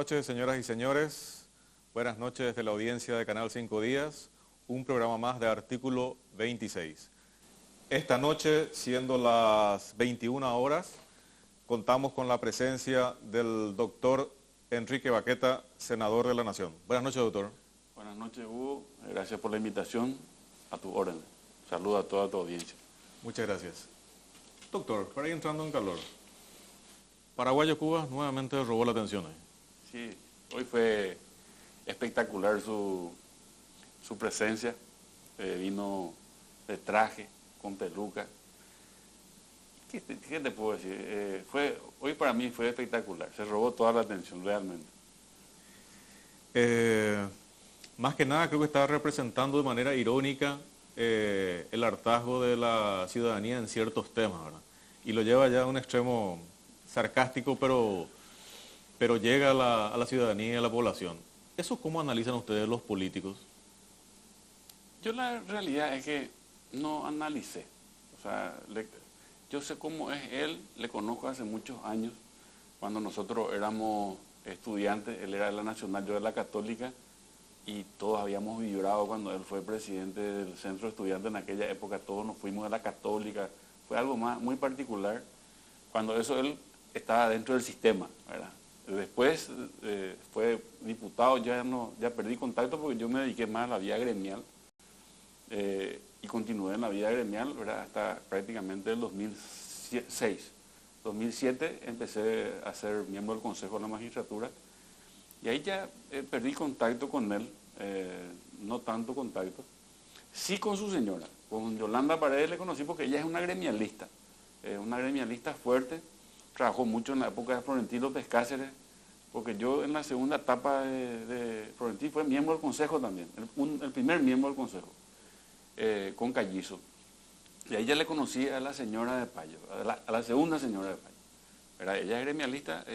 noches, señoras y señores. Buenas noches desde la audiencia de Canal 5 Días, un programa más de Artículo 26. Esta noche, siendo las 21 horas, contamos con la presencia del doctor Enrique Baqueta, senador de la Nación. Buenas noches, doctor. Buenas noches, Hugo. Gracias por la invitación. A tu orden. Saludo a toda tu audiencia. Muchas gracias. Doctor, para ir entrando en calor, Paraguay-Cuba nuevamente robó la atención. Sí, hoy fue espectacular su presencia. Vino de traje, con peluca. ¿Qué te puedo decir? Hoy para mí fue espectacular. Se robó toda la atención, realmente. Más que nada creo que está representando de manera irónica el hartazgo de la ciudadanía en ciertos temas, ¿verdad? Y lo lleva ya a un extremo sarcástico, pero llega a la ciudadanía y a la población. ¿Eso cómo analizan ustedes los políticos? Yo la realidad es que no analicé. O sea, yo sé cómo es él, le conozco hace muchos años, cuando nosotros éramos estudiantes, él era de la Nacional, yo de la Católica, y todos habíamos vibrado cuando él fue presidente del centro de estudiantes en aquella época, todos nos fuimos de la Católica, fue algo muy particular, cuando él estaba dentro del sistema, ¿verdad? Después fue diputado, ya perdí contacto porque yo me dediqué más a la vida gremial, y continué en la vida gremial, ¿verdad? Hasta prácticamente el 2006. 2007 empecé a ser miembro del Consejo de la Magistratura y ahí ya perdí contacto con él, no tanto contacto. Sí con su señora, con Yolanda Paredes le conocí porque ella es una gremialista fuerte, trabajó mucho en la época de Florentín López Cáceres, porque yo en la segunda etapa de Florentín fue miembro del Consejo también, el primer miembro del Consejo, con Callizo. Y ahí ya le conocí a la señora de Payo, a la segunda señora de Payo. ¿Verdad? Ella es gremialista.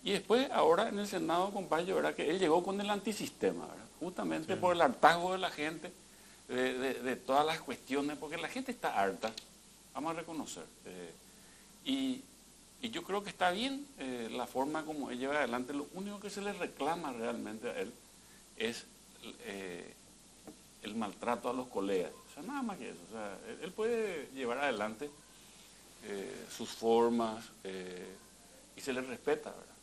Y después, ahora en el Senado con Payo, ¿verdad? Que él llegó con el antisistema, ¿verdad? Justamente sí, por el hartazgo de la gente, de todas las cuestiones, porque la gente está harta, vamos a reconocer. Y yo creo que está bien la forma como él lleva adelante. Lo único que se le reclama realmente a él es el maltrato a los colegas. O sea, nada más que eso. O sea, él puede llevar adelante sus formas y se le respeta, ¿verdad?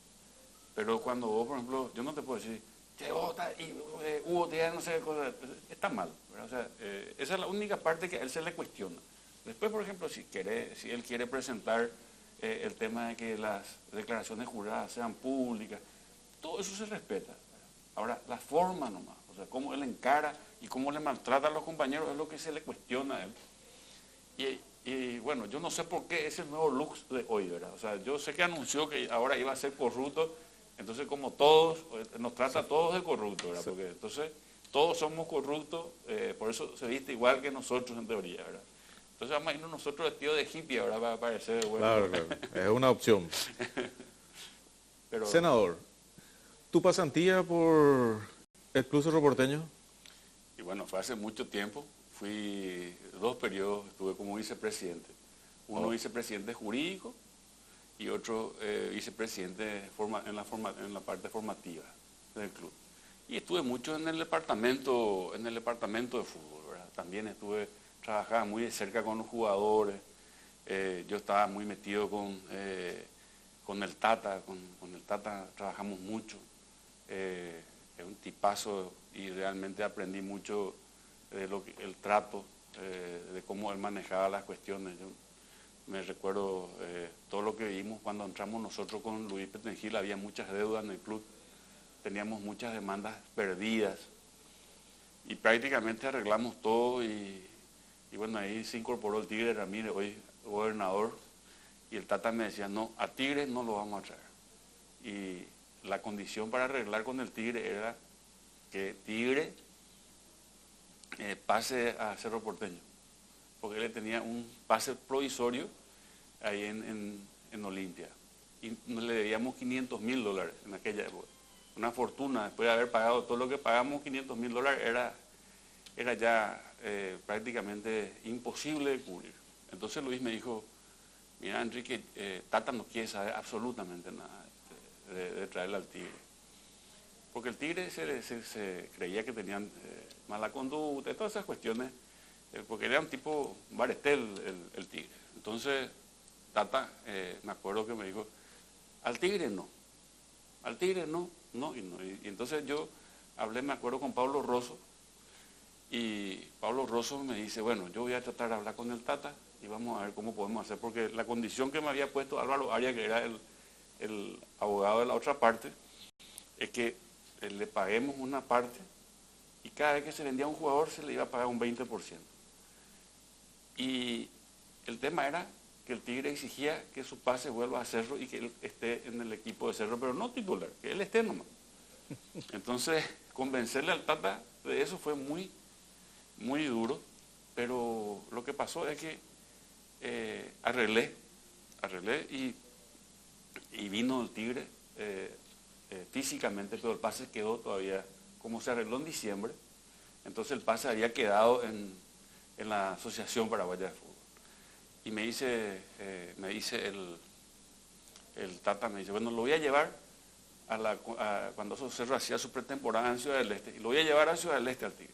Pero cuando vos, por ejemplo, yo no te puedo decir, che, vota y Hugo, te no sé qué cosa, está mal, ¿verdad? O sea, esa es la única parte que a él se le cuestiona. Después, por ejemplo, si él quiere presentar el tema de que las declaraciones juradas sean públicas, todo eso se respeta, ¿verdad? Ahora, la forma nomás, o sea, cómo él encara y cómo le maltrata a los compañeros es lo que se le cuestiona a él. Y bueno, yo no sé por qué es el nuevo look de hoy, ¿verdad? O sea, yo sé que anunció que ahora iba a ser corrupto, entonces como todos, nos trata a todos de corruptos, ¿verdad? Porque entonces todos somos corruptos, por eso se viste igual que nosotros en teoría, ¿verdad? Entonces vamos a irnos nosotros vestidos de hippie, ahora va a parecer bueno. Claro, claro, es una opción. Pero, senador, ¿tu pasantía por el Club Cerro Porteño? Y bueno, fue hace mucho tiempo, fui 2 periodos, estuve como vicepresidente. Uno vicepresidente jurídico y otro vicepresidente en la parte formativa del club. Y estuve mucho en el departamento de fútbol, ¿verdad? También trabajaba muy de cerca con los jugadores, yo estaba muy metido con el Tata, con el Tata trabajamos mucho, es un tipazo y realmente aprendí mucho de el trato, de cómo él manejaba las cuestiones. Yo me recuerdo todo lo que vimos cuando entramos nosotros con Luis Petengil, había muchas deudas en el club, teníamos muchas demandas perdidas y prácticamente arreglamos todo y bueno, ahí se incorporó el Tigre Ramírez, hoy gobernador, y el Tata me decía, no, a Tigre no lo vamos a traer. Y la condición para arreglar con el Tigre era que Tigre pase a Cerro Porteño, porque él tenía un pase provisorio ahí en Olimpia. Y le debíamos $500.000 en aquella época. Una fortuna, después de haber pagado todo lo que pagamos, $500.000 era ya prácticamente imposible de cubrir. Entonces Luis me dijo, mira Enrique, Tata no quiere saber absolutamente nada de traerle al Tigre. Porque el Tigre se creía que tenían mala conducta, y todas esas cuestiones, porque era un tipo baretel el Tigre. Entonces, Tata, me acuerdo que me dijo, al Tigre no, al Tigre no, no y no. Y entonces yo hablé, me acuerdo, con Pablo Rosso, y Pablo Rosso me dice, bueno, yo voy a tratar de hablar con el Tata y vamos a ver cómo podemos hacer, porque la condición que me había puesto Álvaro Arias, que era el abogado de la otra parte, es que le paguemos una parte y cada vez que se vendía un jugador se le iba a pagar un 20%. Y el tema era que el Tigre exigía que su pase vuelva a Cerro y que él esté en el equipo de Cerro, pero no titular, que él esté nomás. Entonces, convencerle al Tata de eso fue muy, muy duro, pero lo que pasó es que arreglé y vino el Tigre físicamente, pero el pase quedó todavía, como se arregló en diciembre, entonces el pase había quedado en la Asociación Paraguaya de Fútbol. Y me dice el Tata, me dice, bueno, lo voy a llevar cuando Cerro hacía su pretemporada en Ciudad del Este, y lo voy a llevar a Ciudad del Este al Tigre.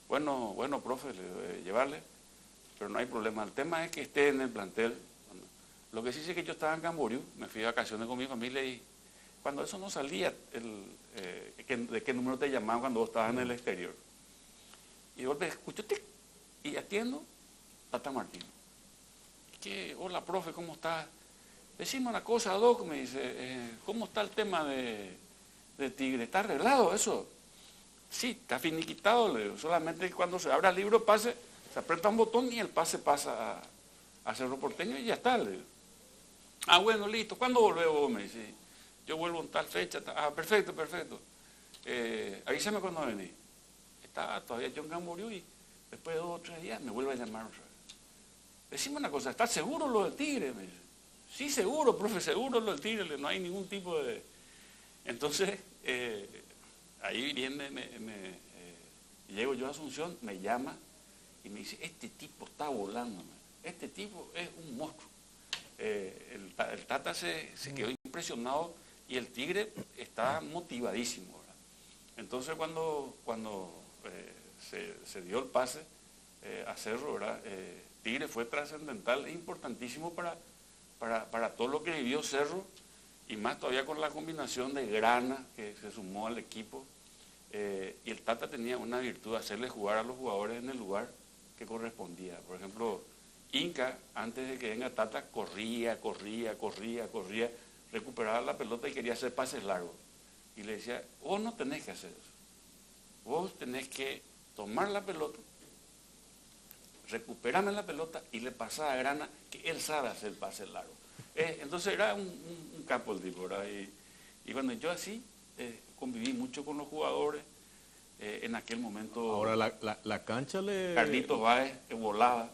Bueno, profe, llevarle, pero no hay problema. El tema es que esté en el plantel. Bueno, lo que sí sé es que yo estaba en Camboriú, me fui de vacaciones con mi familia y cuando eso no salía, de qué número te llamaban cuando vos estabas en el exterior. Y de golpe escucho tic, y atiendo, Tata Martino. Hola, profe, ¿cómo estás? Decime una cosa, Doc, me dice, ¿cómo está el tema de Tigre? ¿Está arreglado eso? Sí, está finiquitado, le digo. Solamente cuando se abra el libro pase, se aprieta un botón y el pase pasa a Cerro Porteño y ya está, le digo. Ah, bueno, listo. ¿Cuándo volvés vos? Me dice. Yo vuelvo en tal fecha. Ah, perfecto. Avísame cuando venís. Estaba todavía yo en Camboriú y después de 2 o 3 días me vuelve a llamar otra vez. Decime una cosa, ¿estás seguro lo del Tigre? Me dice. Sí, seguro, profe, seguro lo del Tigre, no hay ningún tipo de... Entonces, ahí viene, llego yo a Asunción, me llama y me dice, este tipo está volando, este tipo es un monstruo. El Tata se quedó impresionado y el Tigre está motivadísimo, ¿verdad? Entonces cuando se dio el pase a Cerro, ¿verdad? Tigre fue trascendental e importantísimo para todo lo que vivió Cerro, y más todavía con la combinación de Grana que se sumó al equipo. Y el Tata tenía una virtud de hacerle jugar a los jugadores en el lugar que correspondía. Por ejemplo, Inca, antes de que venga Tata, corría, recuperaba la pelota y quería hacer pases largos. Y le decía, vos no tenés que hacer eso. Vos tenés que tomar la pelota, recuperarme la pelota y le pasar a Grana, que él sabe hacer pases largos. Entonces era un capo el tipo, ¿verdad? Y bueno, yo así conviví mucho con los jugadores. En aquel momento... Ahora la cancha le... Carlitos Báez, que volaba.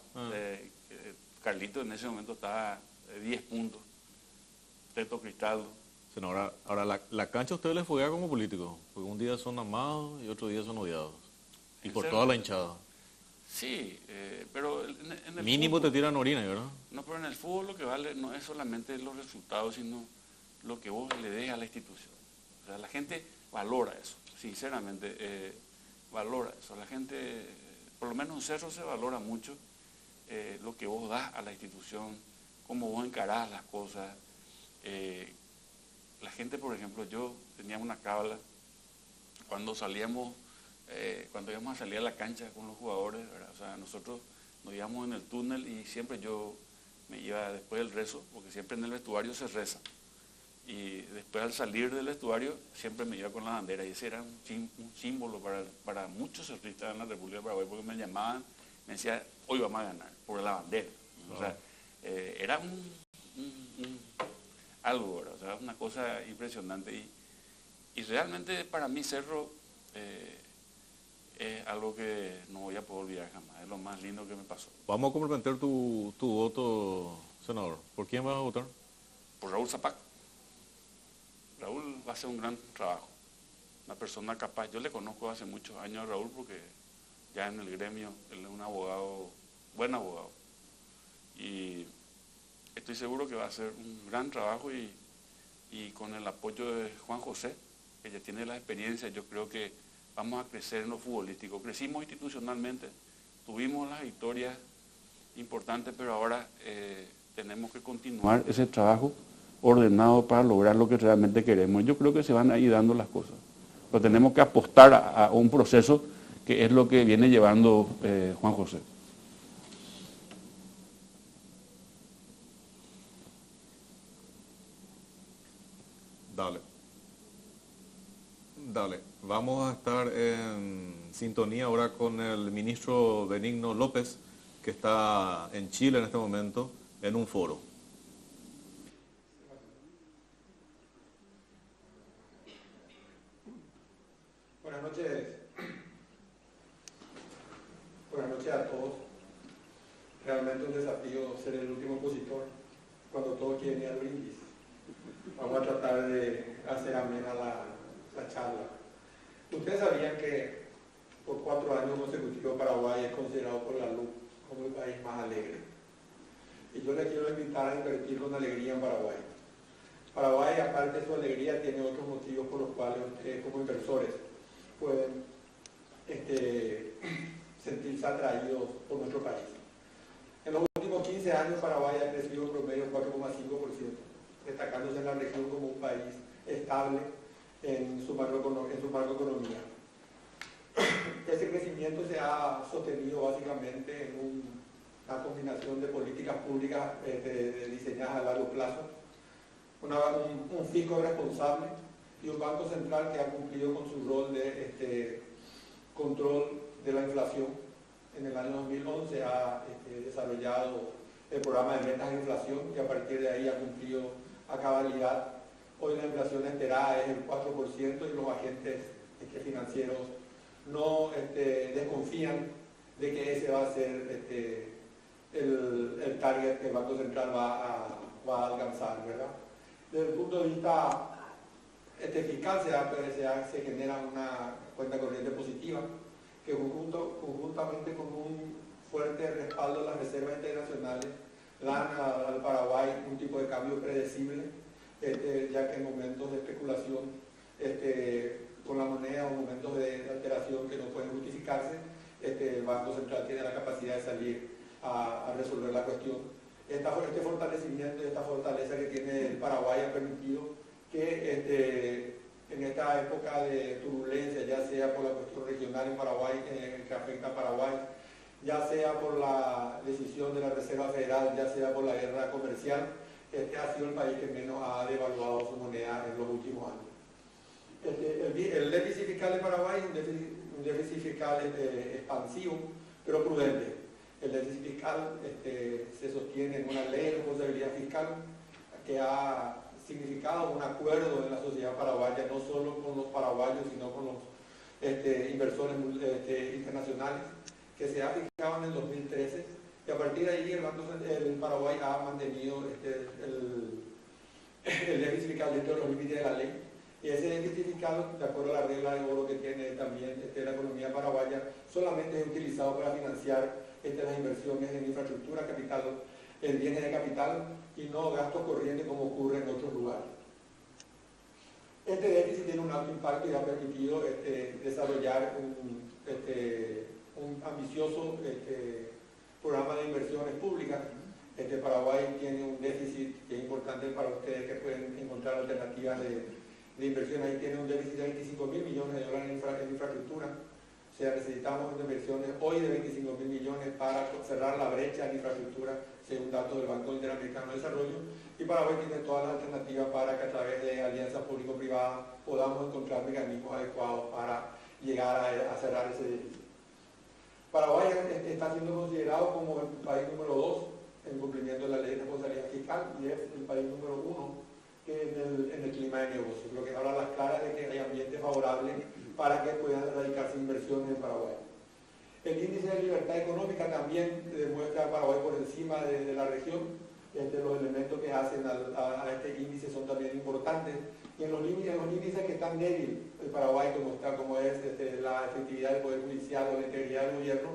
Carlitos en ese momento estaba 10 puntos. Teto Cristaldo. Ahora la cancha a ustedes les juega como políticos, porque un día son amados y otro día son odiados. Y por toda la hinchada. Sí, pero en el mínimo fútbol, te tiran orina, ¿verdad? No, pero en el fútbol lo que vale no es solamente los resultados, sino lo que vos le des a la institución. O sea, la gente valora eso, sinceramente, valora eso. La gente, por lo menos en Cerro se valora mucho lo que vos das a la institución, cómo vos encarás las cosas. La gente, por ejemplo, yo tenía una cábala cuando salíamos, cuando íbamos a salir a la cancha con los jugadores, ¿verdad? O sea, nosotros nos íbamos en el túnel y siempre yo me iba después del rezo, porque siempre en el vestuario se reza. Y después al salir del vestuario siempre me iba con la bandera y ese era un símbolo para muchos cerristas en la República de Paraguay, porque me llamaban, me decían, hoy vamos a ganar, por la bandera. O sea, era algo, ¿verdad? O sea, una cosa impresionante. Y realmente para mí Cerro es algo que no voy a poder olvidar jamás, es lo más lindo que me pasó. Vamos a comprometer tu voto, senador. ¿Por quién vas a votar? Por Raúl Zapac. Raúl va a hacer un gran trabajo, una persona capaz. Yo le conozco hace muchos años a Raúl porque ya en el gremio él es un abogado, buen abogado. Y estoy seguro que va a hacer un gran trabajo y y con el apoyo de Juan José, que ya tiene la experiencia, yo creo que vamos a crecer en lo futbolístico. Crecimos institucionalmente, tuvimos las victorias importantes, pero ahora tenemos que continuar ese trabajo ordenado para lograr lo que realmente queremos. Yo creo que se van a ir dando las cosas, pero tenemos que apostar a un proceso que es lo que viene llevando Juan José. Dale. Vamos a estar en sintonía ahora con el ministro Benigno López, que está en Chile en este momento, en un foro. Buenas noches. Buenas noches a todos. Realmente un desafío ser el último expositor cuando todos quieren ir al brindis. Vamos a tratar de hacer amena la charla. Ustedes sabían que por 4 años consecutivos Paraguay es considerado por la LUC como el país más alegre. Y yo les quiero invitar a invertir con alegría en Paraguay. Paraguay, aparte de su alegría, tiene otros motivos por los cuales ustedes como inversores pueden sentirse atraídos por nuestro país. En los últimos 15 años Paraguay ha crecido en promedio 4,5%, destacándose en la región como un país estable en su macroeconomía. Ese crecimiento se ha sostenido básicamente en una combinación de políticas públicas diseñadas a largo plazo, un fisco responsable y un banco central que ha cumplido con su rol de control de la inflación. En el año 2011 ha desarrollado el programa de metas de inflación y a partir de ahí ha cumplido a cabalidad. Hoy la inflación esperada es el 4% y los agentes financieros no desconfían de que ese va a ser el target que el Banco Central va a alcanzar, ¿verdad? Desde el punto de vista fiscal se genera una cuenta corriente positiva que conjuntamente con un fuerte respaldo de las reservas internacionales dan al Paraguay un tipo de cambio predecible, ya que en momentos de especulación con la moneda o momentos de alteración que no pueden justificarse, el Banco Central tiene la capacidad de salir a resolver la cuestión. Este fortalecimiento y esta fortaleza que tiene el Paraguay ha permitido que en esta época de turbulencia, ya sea por la cuestión regional en Paraguay que afecta a Paraguay, ya sea por la decisión de la Reserva Federal, ya sea por la guerra comercial, ha sido el país que menos ha devaluado su moneda en los últimos años. El déficit fiscal de Paraguay es un déficit fiscal expansivo, pero prudente. El déficit fiscal se sostiene en una ley de responsabilidad fiscal que ha significado un acuerdo en la sociedad paraguaya, no solo con los paraguayos, sino con los inversores internacionales, que se ha fijado en el 2013, y a partir de ahí el Paraguay ha mantenido el déficit fiscal dentro de los límites de la ley. Y ese déficit fiscal, de acuerdo a la regla de oro que tiene también la economía paraguaya, solamente es utilizado para financiar las inversiones en infraestructura, capital, en bienes de capital y no gastos corrientes como ocurre en otros lugares. Este déficit tiene un alto impacto y ha permitido desarrollar un ambicioso programa de inversiones públicas. Paraguay tiene un déficit que es importante para ustedes que pueden encontrar alternativas de inversión. Ahí tiene un déficit de 25.000 millones de dólares en infraestructura. O sea, necesitamos inversiones hoy de 25.000 millones para cerrar la brecha en infraestructura, según datos del Banco Interamericano de Desarrollo. Y Paraguay tiene todas las alternativas para que a través de alianzas público-privadas podamos encontrar mecanismos adecuados para llegar a cerrar ese déficit. Paraguay está siendo considerado como el país número 2 en cumplimiento de la ley de responsabilidad fiscal y es el país número 1 que en el clima de negocios, lo que habla a las claras de que hay ambiente favorable para que puedan radicarse inversiones en Paraguay. El índice de libertad económica también demuestra a Paraguay por encima de la región. Los elementos que hacen a este índice son también importantes. Y en los índices que están débiles, el Paraguay como es la efectividad del Poder Judicial o la integridad del gobierno,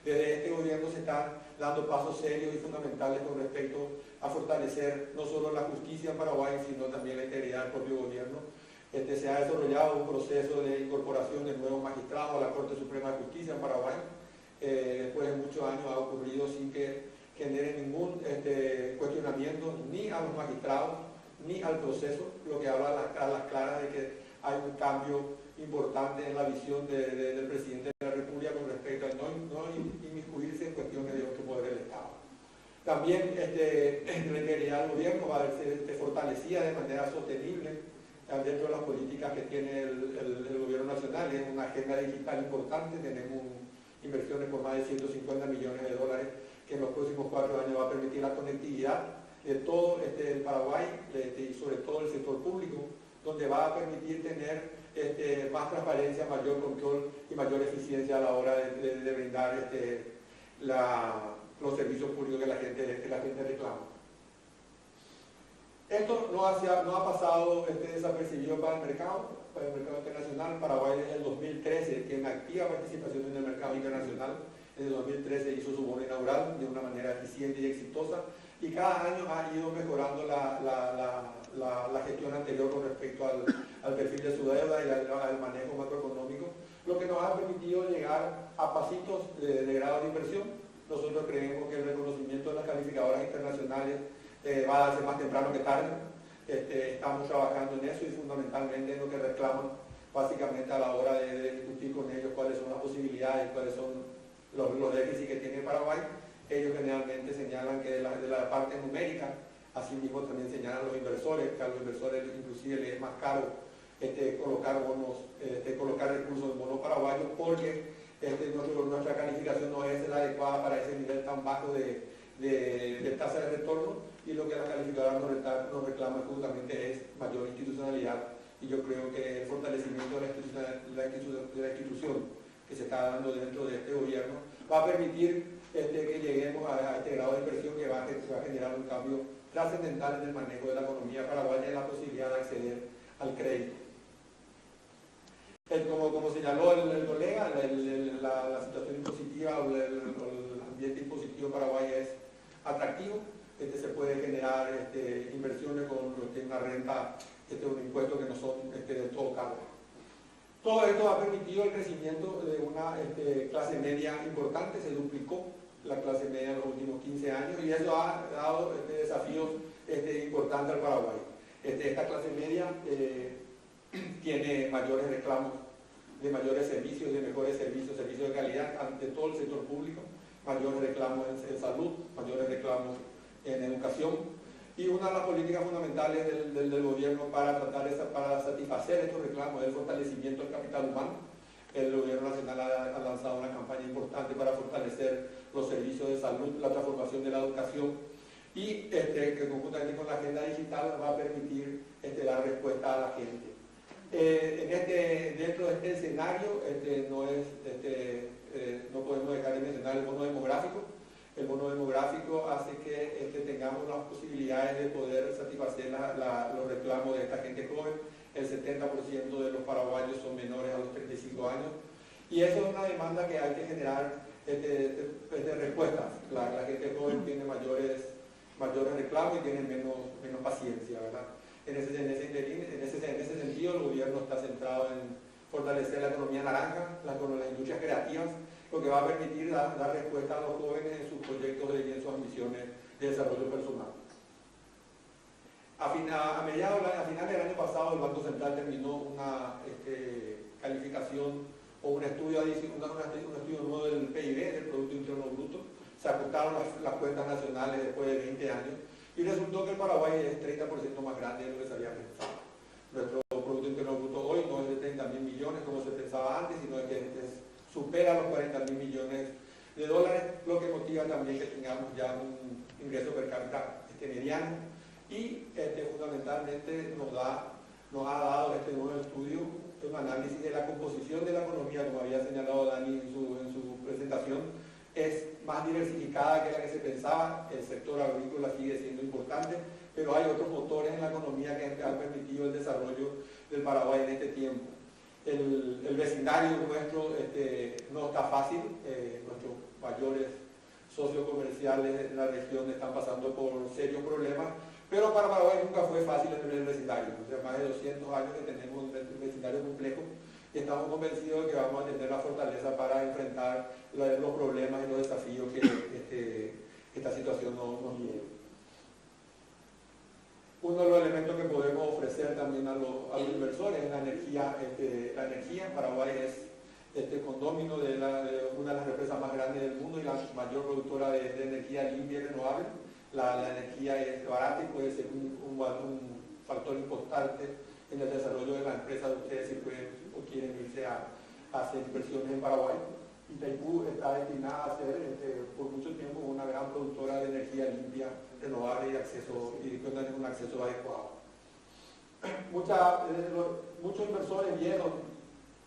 Desde este gobierno se están dando pasos serios y fundamentales con respecto a fortalecer no solo la justicia en Paraguay, sino también la integridad del propio gobierno. Se ha desarrollado un proceso de incorporación de nuevos magistrados a la Corte Suprema de Justicia en Paraguay. Después de muchos años ha ocurrido sin que genere ningún cuestionamiento ni a los magistrados ni al proceso, lo que habla a las claras de que hay un cambio importante en la visión del presidente de la República con respecto a no inmiscuirse en cuestiones de otro poder del Estado. También la integridad del gobierno va a verse fortalecida de manera sostenible dentro de las políticas que tiene el gobierno nacional. Es una agenda digital importante, tenemos inversiones por más de 150 millones de dólares que en los próximos 4 años va a permitir la conectividad de todo el Paraguay y sobre todo el sector público, donde va a permitir tener más transparencia, mayor control y mayor eficiencia a la hora de brindar los servicios públicos que la gente reclama. Esto no ha pasado desapercibido para el mercado internacional. Paraguay desde el 2013 tiene activa participación en el mercado internacional. En el 2013 hizo su bono inaugural de una manera eficiente y exitosa, y cada año ha ido mejorando la gestión anterior con respecto al perfil de su deuda y al manejo macroeconómico, lo que nos ha permitido llegar a pasitos de grado de inversión. Nosotros creemos que el reconocimiento de las calificadoras internacionales va a darse más temprano que tarde. Estamos trabajando en eso y fundamentalmente en lo que reclaman básicamente a la hora de discutir con ellos cuáles son las posibilidades, cuáles son los déficits que tiene Paraguay. Ellos generalmente señalan que de la parte numérica, asimismo también señalan los inversores, que a los inversores inclusive les es más caro colocar bonos, colocar recursos en bonos paraguayos, porque nuestra calificación no es la adecuada para ese nivel tan bajo de tasa de retorno, y lo que las calificadoras nos reclaman justamente es mayor institucionalidad. Y yo creo que el fortalecimiento de la institución que se está dando dentro de este gobierno va a permitir que lleguemos a este grado de inversión que va a generar un cambio trascendental en el manejo de la economía paraguaya y en la posibilidad de acceder al crédito. Como señaló el colega, la situación impositiva o el ambiente impositivo en Paraguay es atractivo. Se puede generar inversiones con una renta, un impuesto que no son del todo caros. Todo esto ha permitido el crecimiento de una clase media importante. Se duplicó la clase media en los últimos 15 años, y eso ha dado desafíos importantes al Paraguay. Esta clase media tiene mayores reclamos de mayores servicios, de mejores servicios de calidad ante todo el sector público, mayores reclamos en salud, mayores reclamos en educación, y una de las políticas fundamentales del gobierno para satisfacer estos reclamos es el fortalecimiento del capital humano. El gobierno nacional ha lanzado una campaña importante para fortalecer los servicios de salud, la transformación de la educación, y que conjuntamente con la agenda digital va a permitir dar respuesta a la gente. Dentro de este escenario no podemos dejar de mencionar el bono demográfico. El bono demográfico hace que tengamos las posibilidades de poder satisfacer los reclamos de esta gente joven. El 70% de los paraguayos son menores a los 35 años, y eso es una demanda que hay que generar respuestas. La gente joven tiene mayores reclamos y tiene menos paciencia, ¿verdad? En ese sentido, el gobierno está centrado en fortalecer la economía naranja, las industrias creativas, lo que va a permitir dar respuesta a los jóvenes en sus proyectos y en sus ambiciones de desarrollo personal. A finales del año pasado, el Banco Central terminó una calificación o un estudio nuevo del PIB, del Producto Interno Bruto. Se ajustaron las cuentas nacionales después de 20 años, y resultó que el Paraguay es 30% más grande de lo que se había pensado. Nuestro Producto Interno Bruto hoy no es de 30.000 millones como se pensaba antes, sino que supera los 40.000 millones de dólares, lo que motiva también que tengamos ya un ingreso per cápita mediano, y fundamentalmente nos ha dado este nuevo estudio un análisis de la composición de la economía, como había señalado Dani en su presentación. Es más diversificada que la que se pensaba. El sector agrícola sigue siendo importante, pero hay otros motores en la economía que han permitido el desarrollo del Paraguay en este tiempo. El vecindario nuestro no está fácil. mayores socios comerciales en la región están pasando por serios problemas, pero para Paraguay nunca fue fácil el nivel vecindario. O sea, más de 200 años que tenemos un vecindario complejo y estamos convencidos de que vamos a tener la fortaleza para enfrentar los problemas y los desafíos que esta situación nos lleva. Uno de los elementos que podemos ofrecer también a los inversores es la energía. La energía en Paraguay es condómino de una de las represas más grandes del mundo y la mayor productora de energía limpia y renovable. La energía es barata y puede ser un factor importante en el desarrollo de la empresa de ustedes si pueden o quieren irse a hacer inversiones en Paraguay. Itaipú está destinada a ser por mucho tiempo una gran productora de energía limpia, renovable y que tenga un acceso adecuado. Muchos inversores vieron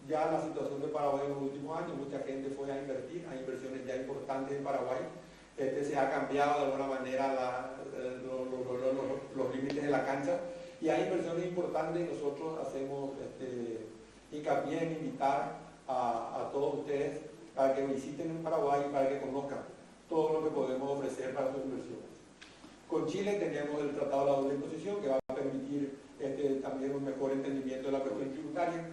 ya la situación de Paraguay en los últimos años, mucha gente fue a invertir, hay inversiones ya importantes en Paraguay. Se ha cambiado de alguna manera los límites de la cancha y hay inversiones importantes y nosotros hacemos hincapié en invitar a todos ustedes para que visiten en Paraguay y para que conozcan todo lo que podemos ofrecer para sus inversiones. Con Chile tenemos el Tratado de la Doble Imposición que va a permitir también un mejor entendimiento de la cuestión tributaria.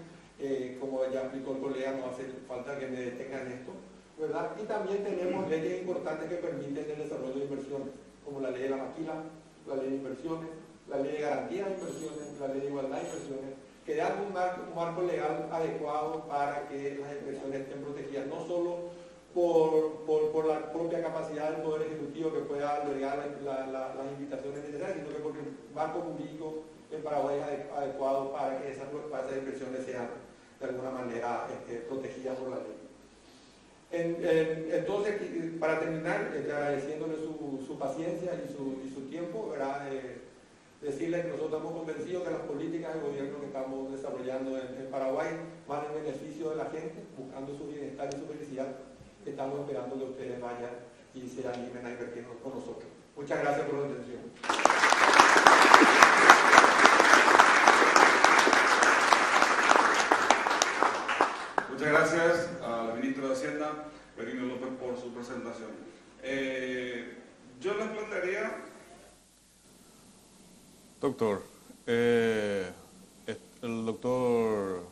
Como ya explicó el colega, no hace falta que me detengan esto, ¿verdad? Y también tenemos leyes importantes que permiten el desarrollo de inversiones, como la ley de la maquila, la ley de inversiones, la ley de garantía de inversiones, la ley de igualdad de inversiones, que dan un marco legal adecuado para que las inversiones estén protegidas, no solo por la propia capacidad del Poder Ejecutivo que pueda albergar las invitaciones necesarias, sino que porque el marco jurídico en Paraguay es adecuado para que esas inversiones sean de alguna manera protegidas por la ley. Entonces, para terminar, agradeciéndole su paciencia y su tiempo, ¿verdad? Decirles que nosotros estamos convencidos que las políticas de gobierno que estamos desarrollando en Paraguay van en beneficio de la gente, buscando su bienestar y su felicidad. Estamos esperando que ustedes vayan y se animen a invertir con nosotros. Muchas gracias por la atención. Muchas gracias al ministro de Hacienda, Benigno López, por su presentación. Yo les plantearía... Doctor, el doctor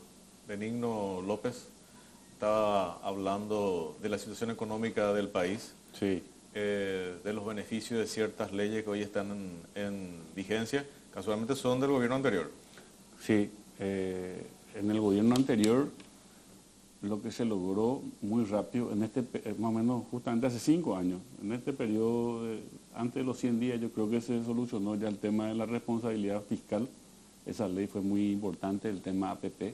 Benigno López estaba hablando de la situación económica del país, Sí. De los beneficios de ciertas leyes que hoy están en vigencia, casualmente son del gobierno anterior. Sí, en el gobierno anterior lo que se logró muy rápido, más o menos justamente hace 5 años, en este periodo, antes de los 100 días, yo creo que se solucionó ya el tema de la responsabilidad fiscal. Esa ley fue muy importante, el tema APP,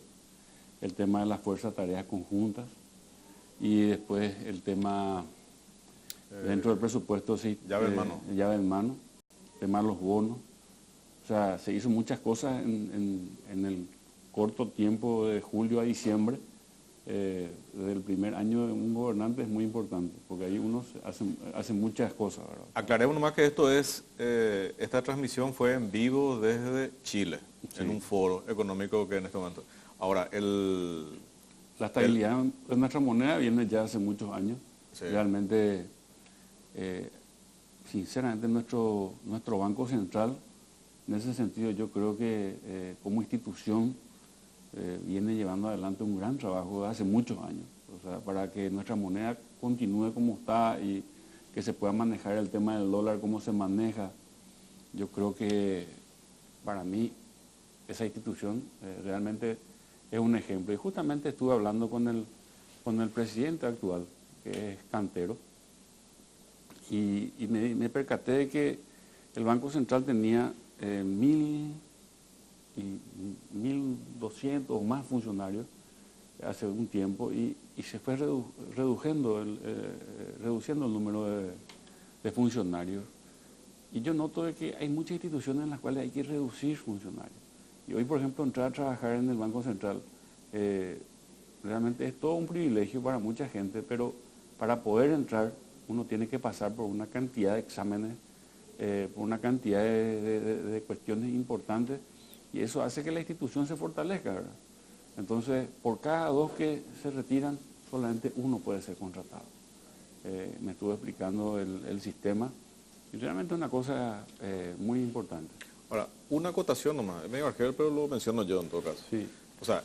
el tema de las fuerzas tareas conjuntas y después el tema dentro del presupuesto, sí, llave en mano. Llave en mano, el tema de los bonos. O sea, se hizo muchas cosas en el corto tiempo de julio a diciembre. Desde el primer año de un gobernante es muy importante, porque ahí uno hace muchas cosas, ¿verdad? Aclaremos nomás que esta transmisión fue en vivo desde Chile, sí, en un foro económico que en este momento. Ahora, la estabilidad de nuestra moneda viene ya hace muchos años. Sí. Realmente, sinceramente, nuestro Banco Central, en ese sentido, yo creo que como institución, viene llevando adelante un gran trabajo desde hace muchos años, o sea, para que nuestra moneda continúe como está y que se pueda manejar el tema del dólar como se maneja. Yo creo que para mí esa institución realmente es un ejemplo. Y justamente estuve hablando con el presidente actual, que es Cantero, y me percaté de que el Banco Central tenía 1.200 o más funcionarios hace un tiempo y se fue reduciendo el número de funcionarios. Y yo noto de que hay muchas instituciones en las cuales hay que reducir funcionarios. Y hoy, por ejemplo, entrar a trabajar en el Banco Central realmente es todo un privilegio para mucha gente, pero para poder entrar uno tiene que pasar por una cantidad de exámenes, por una cantidad de cuestiones importantes, y eso hace que la institución se fortalezca, ¿verdad? Entonces, por cada 2 que se retiran, solamente 1 puede ser contratado. me estuvo explicando el sistema, y realmente es una cosa muy importante. Ahora, una acotación nomás, es medio argel, pero lo menciono yo en todo caso. Sí. O sea,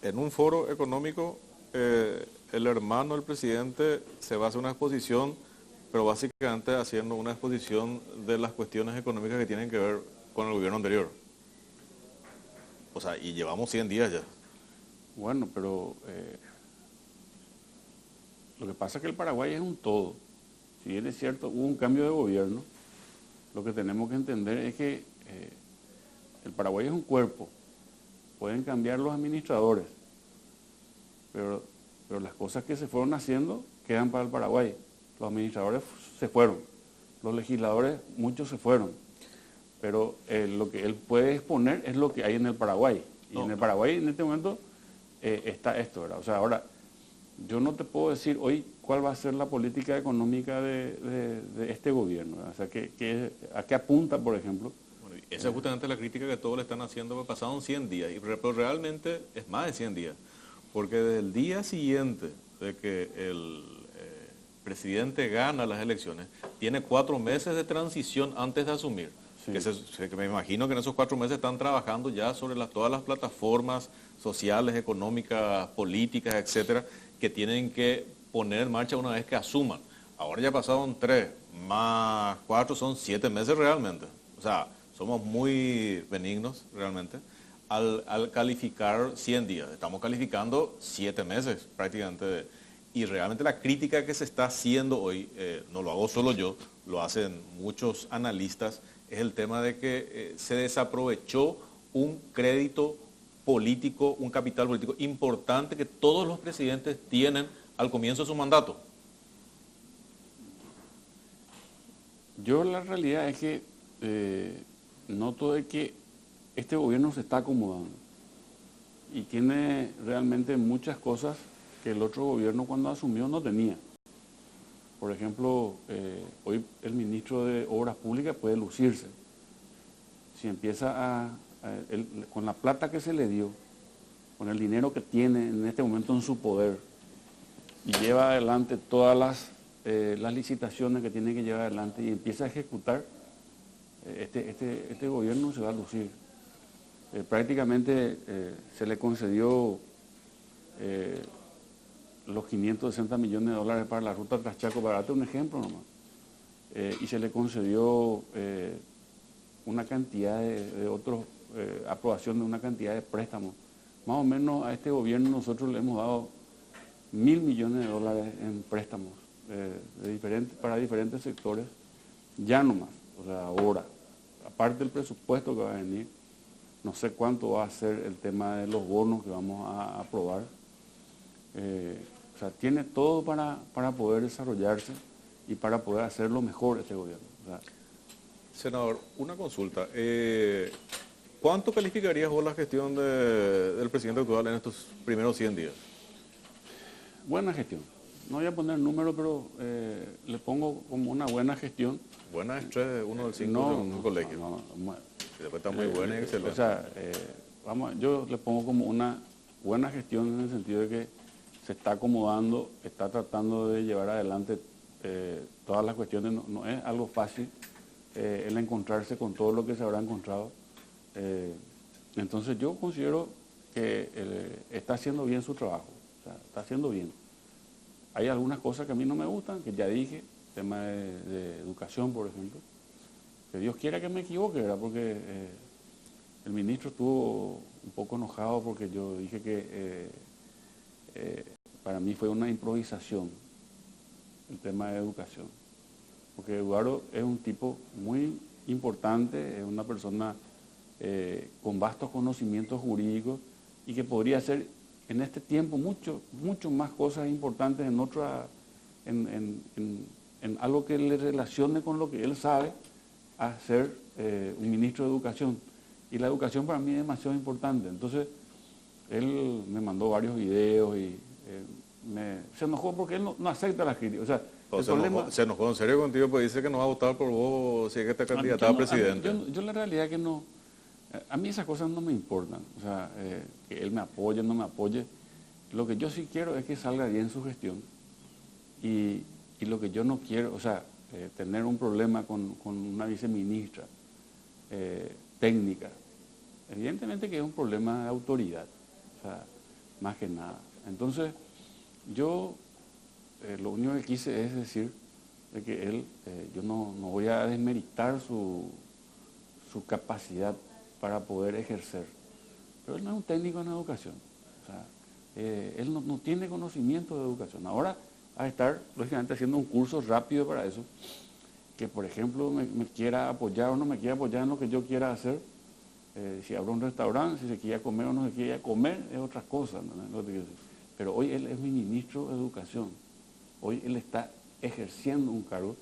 en un foro económico, el hermano del presidente se va a hacer una exposición, pero básicamente haciendo una exposición de las cuestiones económicas que tienen que ver con el gobierno anterior. O sea, y llevamos 100 días ya. Bueno, pero lo que pasa es que el Paraguay es un todo. Si bien es cierto, hubo un cambio de gobierno, lo que tenemos que entender es que el Paraguay es un cuerpo. Pueden cambiar los administradores, pero las cosas que se fueron haciendo quedan para el Paraguay. Los administradores se fueron, los legisladores, muchos se fueron, pero lo que él puede exponer es lo que hay en el Paraguay. Y en el Paraguay en este momento está esto, ¿verdad? O sea, ahora, yo no te puedo decir hoy cuál va a ser la política económica de este gobierno, ¿verdad? O sea, ¿a qué apunta, por ejemplo? Bueno, esa es justamente la crítica que todos le están haciendo, porque pasaron 100 días, pero realmente es más de 100 días, porque desde el día siguiente de que el presidente gana las elecciones, tiene 4 meses de transición antes de asumir. Sí. Que me imagino que en esos 4 meses están trabajando ya sobre todas las plataformas sociales, económicas, políticas, etcétera, que tienen que poner en marcha una vez que asuman. Ahora ya pasaron 3, más 4, son 7 meses realmente. O sea, somos muy benignos realmente al calificar 100 días. Estamos calificando 7 meses prácticamente. Y realmente la crítica que se está haciendo hoy, no lo hago solo yo, lo hacen muchos analistas, es el tema de que se desaprovechó un crédito político, un capital político importante que todos los presidentes tienen al comienzo de su mandato. Yo la realidad es que noto de que este gobierno se está acomodando y tiene realmente muchas cosas que el otro gobierno cuando asumió no tenía. Por ejemplo, hoy el ministro de Obras Públicas puede lucirse. Si empieza con la plata que se le dio, con el dinero que tiene en este momento en su poder, y lleva adelante todas las licitaciones que tiene que llevar adelante y empieza a ejecutar, este gobierno se va a lucir. Prácticamente se le concedió los 560 millones de dólares para la ruta Traschaco, para darte un ejemplo nomás. Y se le concedió una cantidad de otros, aprobación de una cantidad de préstamos. Más o menos a este gobierno nosotros le hemos dado 1.000 millones de dólares en préstamos para diferentes sectores, ya nomás, o sea, ahora. Aparte del presupuesto que va a venir, no sé cuánto va a ser el tema de los bonos que vamos a aprobar. O sea, tiene todo para poder desarrollarse y para poder hacerlo mejor este gobierno. O sea, senador, una consulta. ¿Cuánto calificarías vos la gestión del presidente actual en estos primeros 100 días? buena gestión. No voy a poner número, pero le pongo como una buena gestión. Buena es 3, 1 del 5 No, de un colegio. no, Y después está muy buena y excelente. O sea, yo le pongo como una buena gestión en el sentido de que se está acomodando, está tratando de llevar adelante todas las cuestiones. No es algo fácil el encontrarse con todo lo que se habrá encontrado. Entonces yo considero que está haciendo bien su trabajo, o sea, está haciendo bien. Hay algunas cosas que a mí no me gustan, que ya dije, tema de educación, por ejemplo, que Dios quiera que me equivoque, ¿verdad? Porque el ministro estuvo un poco enojado porque yo dije que para mí fue una improvisación el tema de educación, porque Eduardo es un tipo muy importante, es una persona con vastos conocimientos jurídicos y que podría hacer en este tiempo mucho más cosas importantes en algo que le relacione con lo que él sabe, a ser un ministro de educación. Y la educación para mí es demasiado importante. Entonces, él me mandó varios videos y se enojó porque él no acepta las críticas. O sea, se enojó en serio contigo, pues dice que no va a votar por vos si es que te candidatas a presidente. Yo la realidad que no. A mí esas cosas no me importan. O sea, que él me apoye, no me apoye. Lo que yo sí quiero es que salga bien su gestión y Y lo que yo no quiero, o sea, tener un problema con una viceministra técnica, evidentemente que es un problema de autoridad, o sea, más que nada. Entonces, yo lo único que quise es decir de que él, yo no voy a desmeritar su capacidad para poder ejercer, pero él no es un técnico en educación, o sea, él no tiene conocimiento de educación. Ahora va a estar, lógicamente, haciendo un curso rápido para eso, que por ejemplo me quiera apoyar o no me quiera apoyar en lo que yo quiera hacer. Si abro un restaurante, si se quiere comer o no se quiere comer, es otra cosa, ¿no? Pero hoy él es mi ministro de Educación, hoy él está ejerciendo un cargo,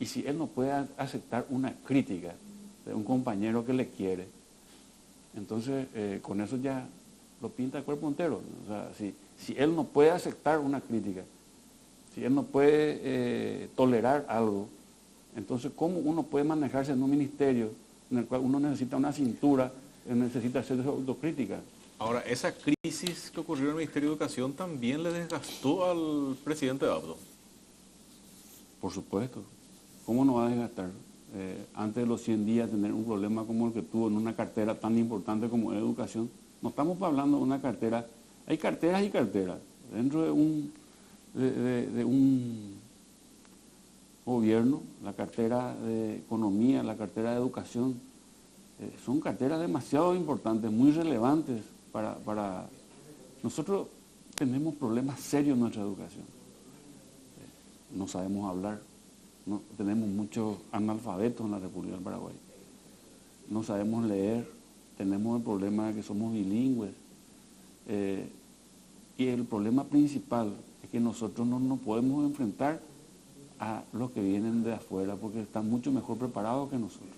y si él no puede aceptar una crítica de un compañero que le quiere, entonces con eso ya lo pinta el cuerpo entero. O sea, si él no puede aceptar una crítica, si él no puede tolerar algo, entonces ¿cómo uno puede manejarse en un ministerio en el cual uno necesita una cintura, necesita hacer autocrítica? Ahora, esa crisis que ocurrió en el Ministerio de Educación también le desgastó al presidente Abdo. Por supuesto. ¿Cómo no va a desgastar? Antes de los 100 días tener un problema como el que tuvo en una cartera tan importante como educación. No estamos hablando de una cartera, hay carteras y carteras. Dentro de un gobierno, la cartera de economía, la cartera de educación, son carteras demasiado importantes, muy relevantes para... Nosotros tenemos problemas serios en nuestra educación. No sabemos hablar, no, tenemos muchos analfabetos en la República del Paraguay. No sabemos leer, tenemos el problema de que somos bilingües. Y el problema principal es que nosotros no nos podemos enfrentar a los que vienen de afuera porque están mucho mejor preparados que nosotros.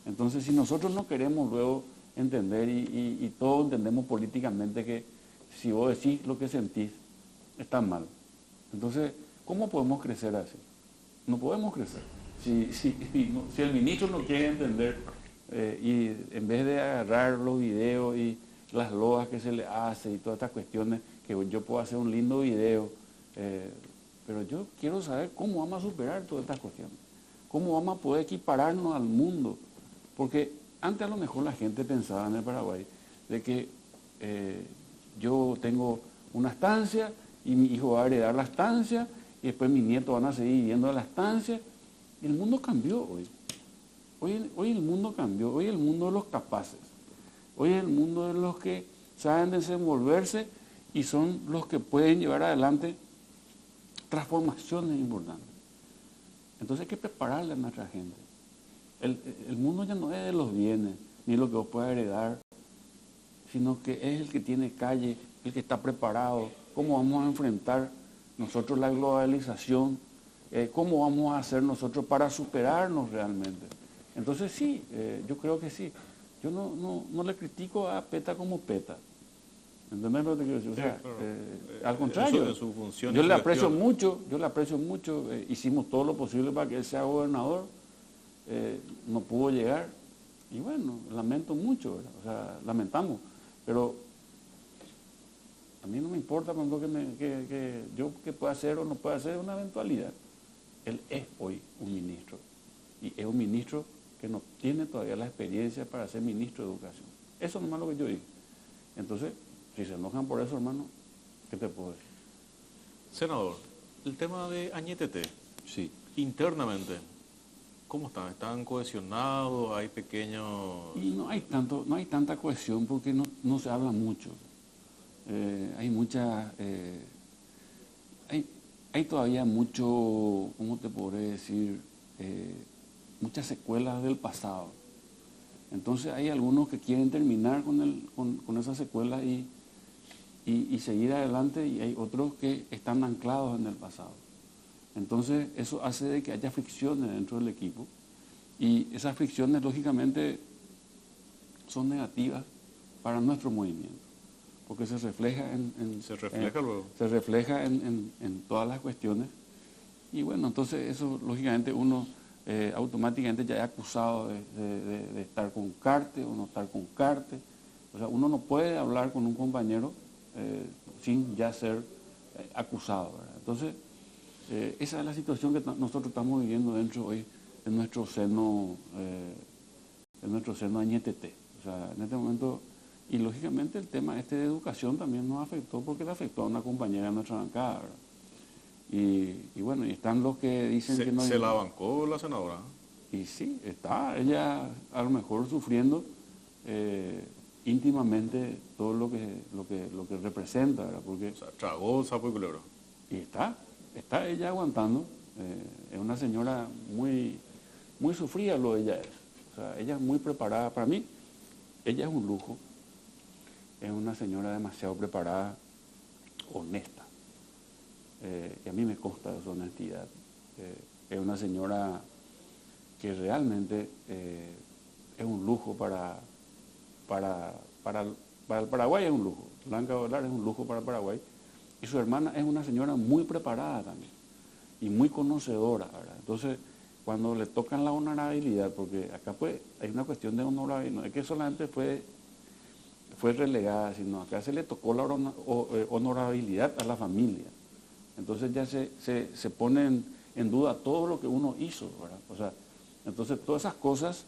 Entonces, si nosotros no queremos luego entender y todos entendemos políticamente que si vos decís lo que sentís, está mal. Entonces, ¿cómo podemos crecer así? No podemos crecer. Si el ministro no quiere entender y en vez de agarrar los videos y las loas que se le hace y todas estas cuestiones, que yo puedo hacer un lindo video, pero yo quiero saber cómo vamos a superar todas estas cuestiones, cómo vamos a poder equipararnos al mundo, porque antes a lo mejor la gente pensaba en el Paraguay de que yo tengo una estancia y mi hijo va a heredar la estancia y después mis nietos van a seguir viviendo la estancia. El mundo cambió hoy. Hoy el mundo cambió, hoy el mundo de los capaces, hoy el mundo de los que saben desenvolverse y son los que pueden llevar adelante transformaciones importantes. Entonces hay que prepararle a nuestra gente. El mundo ya no es de los bienes, ni lo que vos puedas heredar, sino que es el que tiene calle, el que está preparado. ¿Cómo vamos a enfrentar nosotros la globalización? ¿Cómo vamos a hacer nosotros para superarnos realmente? Entonces sí, yo creo que sí. Yo no le critico a PETA como PETA. ¿Entendés lo que te quiero decir? O sea, al contrario, su función yo le aprecio mucho, hicimos todo lo posible para que él sea gobernador, no pudo llegar, y bueno, lamento mucho, ¿verdad? O sea, lamentamos, pero a mí no me importa que yo que pueda hacer o no pueda hacer, es una eventualidad. Él es hoy un ministro, y es un ministro que no tiene todavía la experiencia para ser ministro de Educación. Eso nomás es lo que yo digo. Entonces, si se enojan por eso, hermano, ¿qué te puedo decir? Senador, el tema de Añetete, Sí. internamente, ¿cómo están? ¿Están cohesionados? ¿Hay pequeños...? Y no hay tanta cohesión porque no se habla mucho. Hay mucha... hay todavía mucho, ¿cómo te podré decir? Muchas secuelas del pasado. Entonces hay algunos que quieren terminar con esas secuelas y seguir adelante, y hay otros que están anclados en el pasado. Entonces eso hace de que haya fricciones dentro del equipo, y esas fricciones lógicamente son negativas para nuestro movimiento, porque se refleja se refleja en todas las cuestiones, y bueno, entonces eso lógicamente uno automáticamente ya es acusado de estar con carte o no estar con carte. O sea, uno no puede hablar con un compañero sin ya ser acusado, ¿verdad? Entonces, Esa es la situación que nosotros estamos viviendo dentro hoy en nuestro seno Añetete. O sea, en este momento, y lógicamente el tema de educación también nos afectó porque le afectó a una compañera de nuestra bancada, ¿verdad? Y bueno, y están los que dicen que no hay... ¿Se la bancó la senadora? Y sí, está ella a lo mejor sufriendo íntimamente todo lo que representa, ¿verdad? Porque, O sea, tragó sapo y culebro. y está ella aguantando. Es una señora muy, muy sufrida lo de ella es. O sea, ella es muy preparada. Para mí, ella es un lujo. Es una señora demasiado preparada, honesta. Y a mí me consta de su honestidad. Es una señora que realmente es un lujo para el Paraguay, es un lujo. Blanca Volar es un lujo para el Paraguay. Y su hermana es una señora muy preparada también y muy conocedora, ¿verdad? Entonces, cuando le tocan la honorabilidad, porque acá pues hay una cuestión de honorabilidad, no es que solamente fue relegada, sino acá se le tocó la honorabilidad a la familia. Entonces ya se pone en duda todo lo que uno hizo, ¿verdad? O sea, entonces todas esas cosas,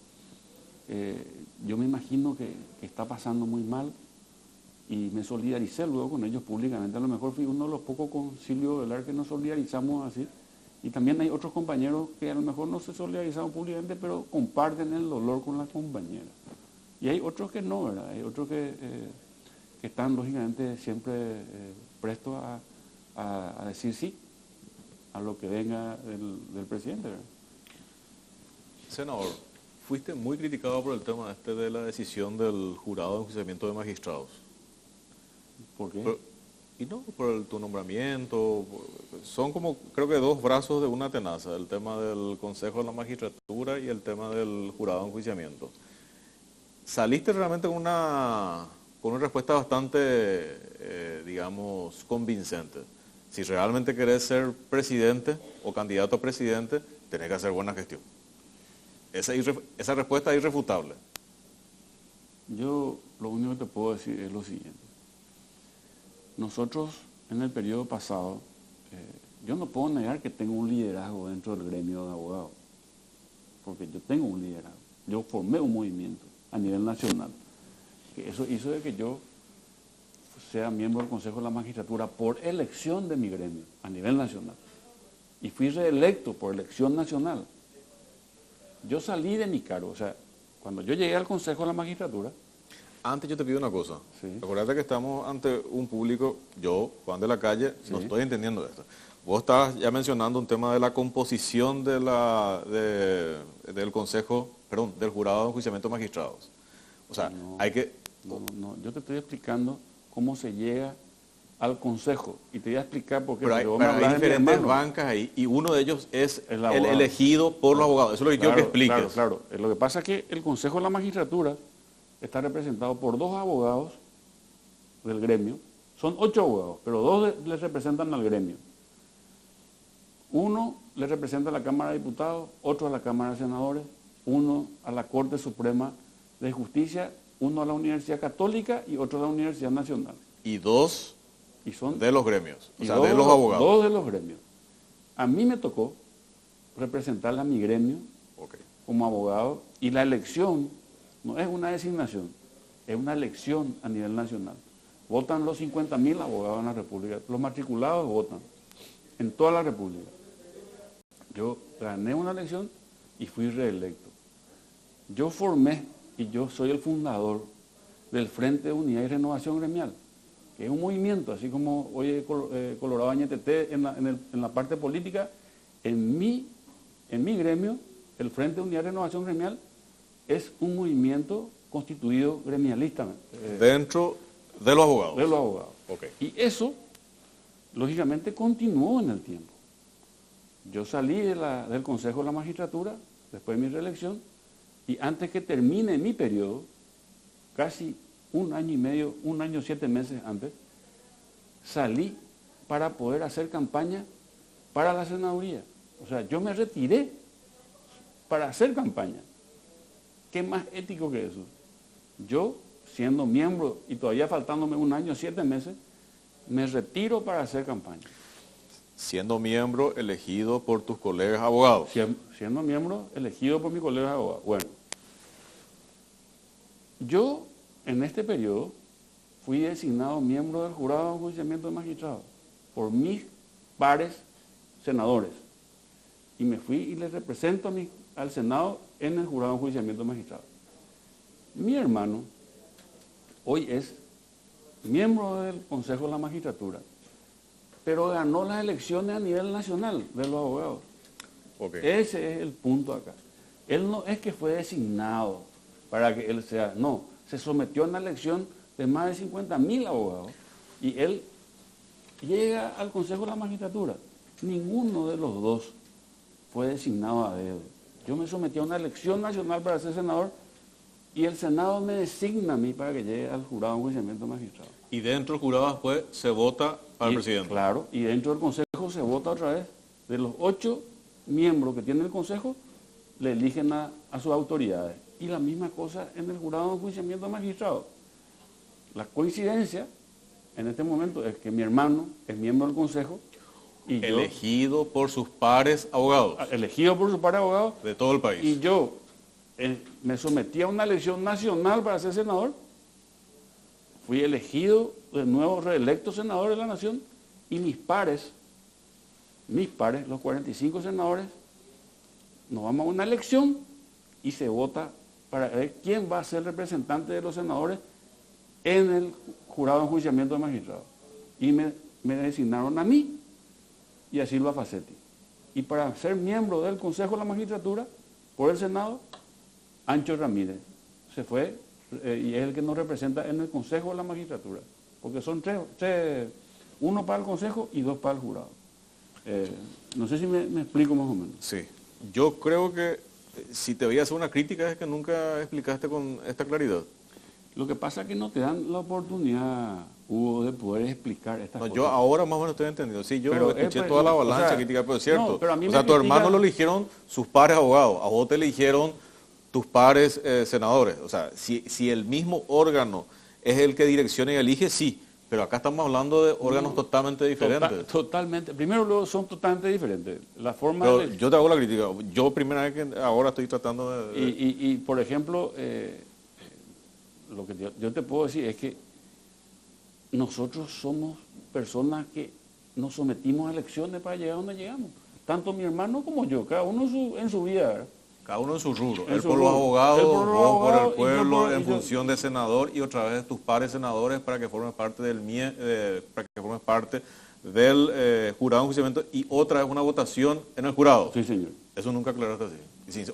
yo me imagino que está pasando muy mal y me solidaricé luego con ellos públicamente. A lo mejor fui uno de los pocos con Silvio Velar que nos solidarizamos así. Y también hay otros compañeros que a lo mejor no se solidarizaron públicamente, pero comparten el dolor con la compañera. Y hay otros que no, ¿verdad? Hay otros que están lógicamente siempre prestos a decir sí a lo que venga del presidente, ¿verdad? Senador, fuiste muy criticado por el tema de la decisión del jurado de enjuiciamiento de magistrados. ¿Por qué? Y no, por tu nombramiento, son como creo que dos brazos de una tenaza, el tema del Consejo de la Magistratura y el tema del jurado de enjuiciamiento. Saliste realmente con una respuesta bastante, digamos, convincente. Si realmente querés ser presidente o candidato a presidente, tenés que hacer buena gestión. Esa respuesta es irrefutable. Yo lo único que te puedo decir es lo siguiente. Nosotros en el periodo pasado, yo no puedo negar que tengo un liderazgo dentro del gremio de abogados, porque yo tengo un liderazgo. Yo formé un movimiento a nivel nacional, que eso hizo de que yo sea miembro del Consejo de la Magistratura por elección de mi gremio a nivel nacional. Y fui reelecto por elección nacional. Yo salí de mi cargo, o sea, cuando yo llegué al Consejo de la Magistratura... Antes yo te pido una cosa. Sí. Acuérdate que estamos ante un público, yo, Juan de la Calle, Sí. no estoy entendiendo esto. Vos estabas ya mencionando un tema de la composición del Consejo, perdón, del Jurado de Enjuiciamiento de Magistrados. O sea, No. hay que... No, yo te estoy explicando cómo se llega al Consejo y te voy a explicar por qué. Pero hay, porque vos me pero hay hablas de mi diferentes hermano. bancas ahí y uno de ellos es El el abogado. elegido por los abogados. Eso es lo que quiero que expliques. Claro. Lo que pasa es que el Consejo de la Magistratura está representado por 2 abogados del gremio. Son 8 abogados, pero 2 les representan al gremio. Uno le representa a la Cámara de Diputados, otro a la Cámara de Senadores, uno a la Corte Suprema de Justicia, uno a la Universidad Católica y otro a la Universidad Nacional. Y 2 Y son de los gremios, o y sea, dos de los abogados. 2 de los gremios. A mí me tocó representar a mi gremio Ok. como abogado y la elección no es una designación, es una elección a nivel nacional. Votan los 50.000 abogados en la República, los matriculados votan en toda la República. Yo gané una elección y fui reelecto. Yo formé y yo soy el fundador del Frente de Unidad y Renovación Gremial, que es un movimiento, así como hoy Colorado Añetete en la parte política, en mi gremio, el Frente de Unidad y Renovación Gremial es un movimiento constituido gremialista. Dentro de los abogados. De los abogados. Ok. Y eso, lógicamente, continuó en el tiempo. Yo salí del Consejo de la Magistratura, después de mi reelección, y antes que termine mi periodo, casi 1 año y medio, 1 año 7 meses antes, salí para poder hacer campaña para la senaduría. O sea, yo me retiré para hacer campaña. ¿Qué más ético que eso? Yo, siendo miembro y todavía faltándome 1 año 7 meses, me retiro para hacer campaña. Siendo miembro elegido por tus colegas abogados. Siendo miembro elegido por mis colegas abogados. Bueno, yo en este periodo fui designado miembro del jurado de enjuiciamiento de magistrados por mis pares senadores. Y me fui y le represento al Senado en el jurado de enjuiciamiento de magistrados. Mi hermano hoy es miembro del Consejo de la Magistratura, pero ganó las elecciones a nivel nacional de los abogados. Okay. Ese es el punto acá. Él no es que fue designado para que él sea, no, se sometió a una elección de más de 50.000 abogados y él llega al Consejo de la Magistratura. Ninguno de los dos fue designado a dedo. Yo me sometí a una elección nacional para ser senador y el Senado me designa a mí para que llegue al jurado de enjuiciamiento de magistrados. Y dentro del jurado después se vota para el presidente. Claro, y dentro del Consejo se vota otra vez. De los 8 miembros que tiene el Consejo, le eligen a sus autoridades. Y la misma cosa en el jurado de enjuiciamiento de magistrados. La coincidencia en este momento es que mi hermano es miembro del Consejo y elegido por sus pares abogados. Elegido por sus pares abogados. De todo el país. Y yo me sometí a una elección nacional para ser senador. Fui elegido de nuevo, reelecto senador de la Nación. Y mis pares, los 45 senadores, nos vamos a una elección y se vota para ver quién va a ser representante de los senadores en el jurado de enjuiciamiento de magistrados. Y me designaron a mí y a Silva Facetti. Y para ser miembro del Consejo de la Magistratura, por el Senado, Ancho Ramírez se fue y es el que nos representa en el Consejo de la Magistratura. Porque son tres, uno para el Consejo y 2 para el jurado. No sé si me explico más o menos. Sí. Yo creo que si te voy a hacer una crítica es que nunca explicaste con esta claridad. Lo que pasa es que no te dan la oportunidad, Hugo, de poder explicar estas cosas. Yo ahora más o menos estoy entendiendo. Sí, yo Pero escuché toda la avalancha crítica, pero es cierto. No, pero a mí o sea, tu hermano lo eligieron sus pares abogados, a vos te eligieron tus pares senadores. O sea, si el mismo órgano es el que direcciona y elige, sí. Pero acá estamos hablando de órganos totalmente diferentes. Totalmente. Primero, luego son totalmente diferentes. La forma pero yo te hago la crítica. Yo primera vez que ahora estoy tratando de... Y por ejemplo, lo que yo te puedo decir es que nosotros somos personas que nos sometimos a elecciones para llegar a donde llegamos. Tanto mi hermano como yo, cada uno en su vida, ¿verdad? Cada uno en su rubro. Él por los abogados, vos por el pueblo, en función de senador y otra vez tus pares senadores para que formes parte del jurado de enjuiciamiento y otra vez una votación en el jurado. Sí, señor. Eso nunca aclaraste así.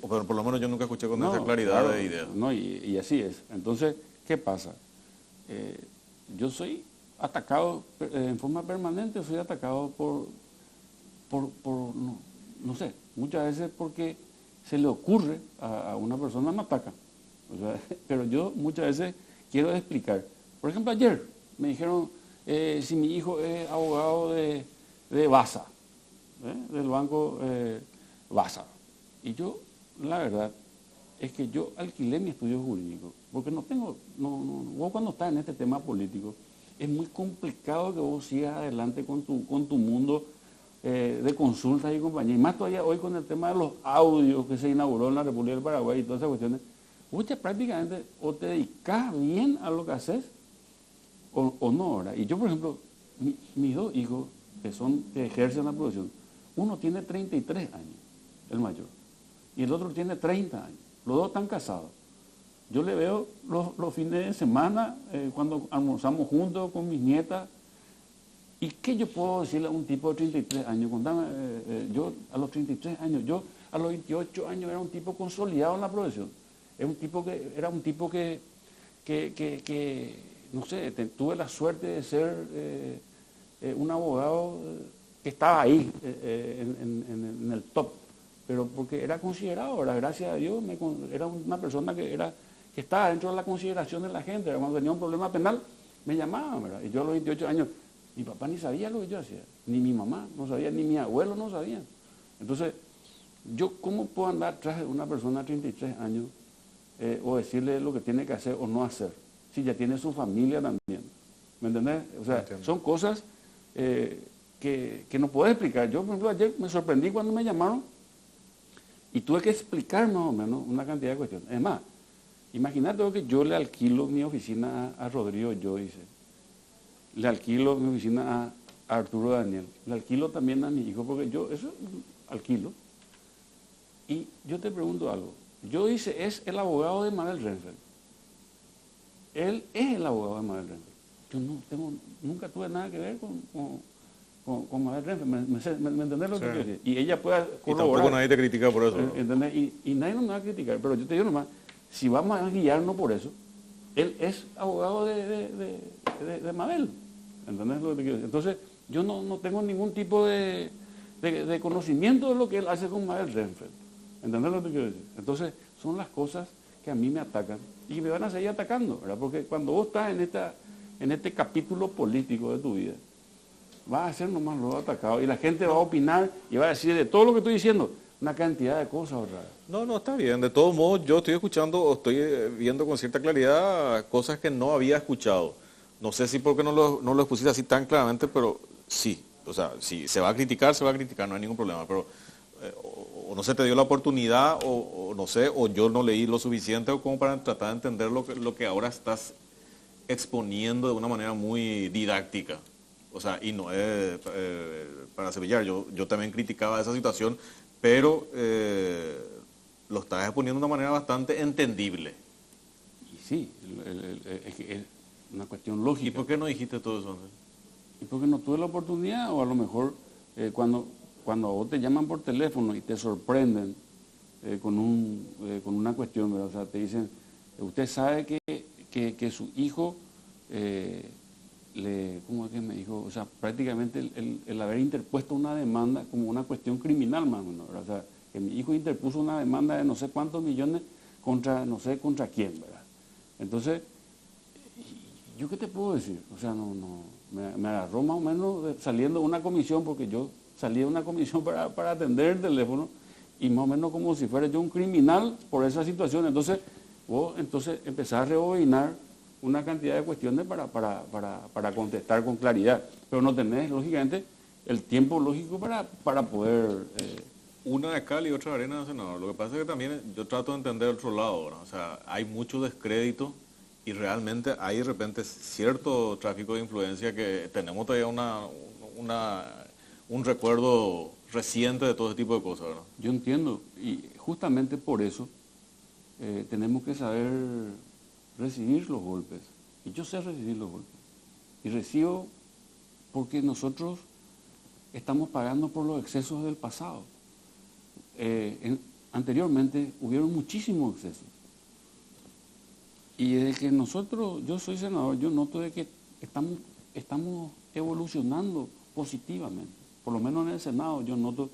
Pero por lo menos yo nunca escuché con esa claridad de ideas. No, y así es. Entonces, ¿qué pasa? Yo soy atacado en forma permanente, soy atacado por no sé, muchas veces porque se le ocurre a una persona me ataca. O sea, pero yo muchas veces quiero explicar. Por ejemplo, ayer me dijeron si mi hijo es abogado de BASA, del banco BASA. Y yo, la verdad, es que yo alquilé mi estudio jurídico, porque vos cuando estás en este tema político, es muy complicado que vos sigas adelante con tu mundo de consultas y compañía. Y más todavía hoy con el tema de los audios que se inauguró en la República del Paraguay y todas esas cuestiones, vos ya prácticamente o te dedicás bien a lo que haces o no, ¿verdad? Y yo, por ejemplo, mis 2 hijos que ejercen la profesión, uno tiene 33 años, el mayor, y el otro tiene 30 años. Los 2 están casados. Yo le veo los fines de semana, cuando almorzamos juntos con mis nietas. ¿Y qué yo puedo decirle a un tipo de 33 años? Contame, yo a los 33 años, yo a los 28 años era un tipo consolidado en la profesión. Era un tipo que no sé, tuve la suerte de ser un abogado que estaba ahí, en el top. Pero porque era considerado, ¿verdad? Gracias a Dios, era una persona que estaba dentro de la consideración de la gente. Cuando tenía un problema penal, me llamaban, ¿verdad? Y yo a los 28 años, mi papá ni sabía lo que yo hacía, ni mi mamá no sabía, ni mi abuelo no sabía. Entonces, yo ¿cómo puedo andar tras de una persona de 33 años o decirle lo que tiene que hacer o no hacer, si ya tiene su familia también? ¿Me entendés? O sea, son cosas que no puedes explicar. Yo, por ejemplo, ayer me sorprendí cuando me llamaron y tuve que explicar más o menos una cantidad de cuestiones. Es más, imagínate que yo le alquilo mi oficina a Rodrigo Joyce, le alquilo mi oficina a Arturo Daniel, le alquilo también a mi hijo, porque yo eso alquilo. Y yo te pregunto algo. Joyce es el abogado de Mabel Renfeld. Él es el abogado de Mabel Renfeld. Yo nunca tuve nada que ver con Mabel Renfeld. ¿Me entendés lo que quiero decir? Y ella puede corroborar. Y tampoco nadie te critica por eso, ¿no? ¿Entendés? Y nadie nos va a criticar. Pero yo te digo nomás, si vamos a guiarnos por eso, él es abogado de Mabel. ¿Entendés lo que te quiero decir? Entonces, yo no tengo ningún tipo de conocimiento de lo que él hace con Mabel Renfeld. ¿Entendés lo que te quiero decir? Entonces, son las cosas que a mí me atacan y me van a seguir atacando, ¿verdad? Porque cuando vos estás en este capítulo político de tu vida, vas a ser nomás lo atacado y la gente va a opinar y va a decir de todo lo que estoy diciendo, una cantidad de cosas raras. No, está bien. De todos modos, yo estoy escuchando o estoy viendo con cierta claridad cosas que no había escuchado. No sé si porque no lo expusiste así tan claramente, pero sí. O sea, si se va a criticar, no hay ningún problema. Pero o no se te dio la oportunidad, o no sé, o yo no leí lo suficiente como para tratar de entender lo que ahora estás exponiendo de una manera muy didáctica. O sea, y no es para cebillar. Yo también criticaba esa situación, pero lo estás exponiendo de una manera bastante entendible. Y sí, es una cuestión lógica. ¿Y por qué no dijiste todo eso antes? Y porque no tuve la oportunidad, o a lo mejor cuando a vos te llaman por teléfono y te sorprenden con una cuestión, ¿verdad? O sea, te dicen, usted sabe que su hijo, ¿cómo es que me dijo? O sea, prácticamente el haber interpuesto una demanda como una cuestión criminal más o menos, ¿verdad? O sea, que mi hijo interpuso una demanda de no sé cuántos millones contra no sé contra quién, ¿verdad? Entonces, ¿yo qué te puedo decir? O sea, me agarró más o menos saliendo de una comisión, porque yo salí de una comisión para atender el teléfono, y más o menos como si fuera yo un criminal por esa situación. Entonces, vos empezás a rebobinar una cantidad de cuestiones para contestar con claridad, pero no tenés, lógicamente, el tiempo lógico para poder... Una de cal y otra de arena, senador. Lo que pasa es que también yo trato de entender el otro lado, ¿no? O sea, hay mucho descrédito y realmente hay de repente cierto tráfico de influencia que tenemos todavía un recuerdo reciente de todo ese tipo de cosas, ¿verdad? Yo entiendo, y justamente por eso tenemos que saber recibir los golpes. Y yo sé recibir los golpes. Y recibo porque nosotros estamos pagando por los excesos del pasado. Anteriormente hubieron muchísimos excesos. Y desde que yo soy senador, yo noto de que estamos evolucionando positivamente. Por lo menos en el Senado yo noto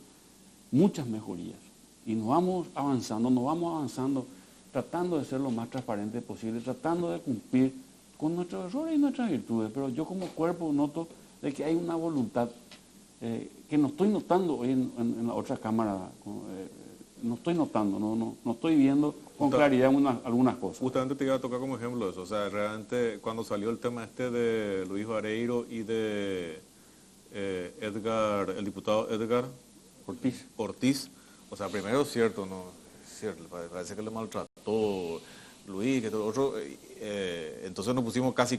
muchas mejorías. Y nos vamos avanzando, tratando de ser lo más transparente posible, tratando de cumplir con nuestros errores y nuestras virtudes. Pero yo como cuerpo noto de que hay una voluntad que no estoy notando hoy en la otra cámara. No estoy notando, no estoy viendo con claridad algunas cosas. Justamente te iba a tocar como ejemplo eso. O sea, realmente cuando salió el tema de Luis Vareiro y de el diputado Edgar Ortiz, o sea, primero es cierto, parece que le maltrató Luis, que todo otro, entonces nos pusimos casi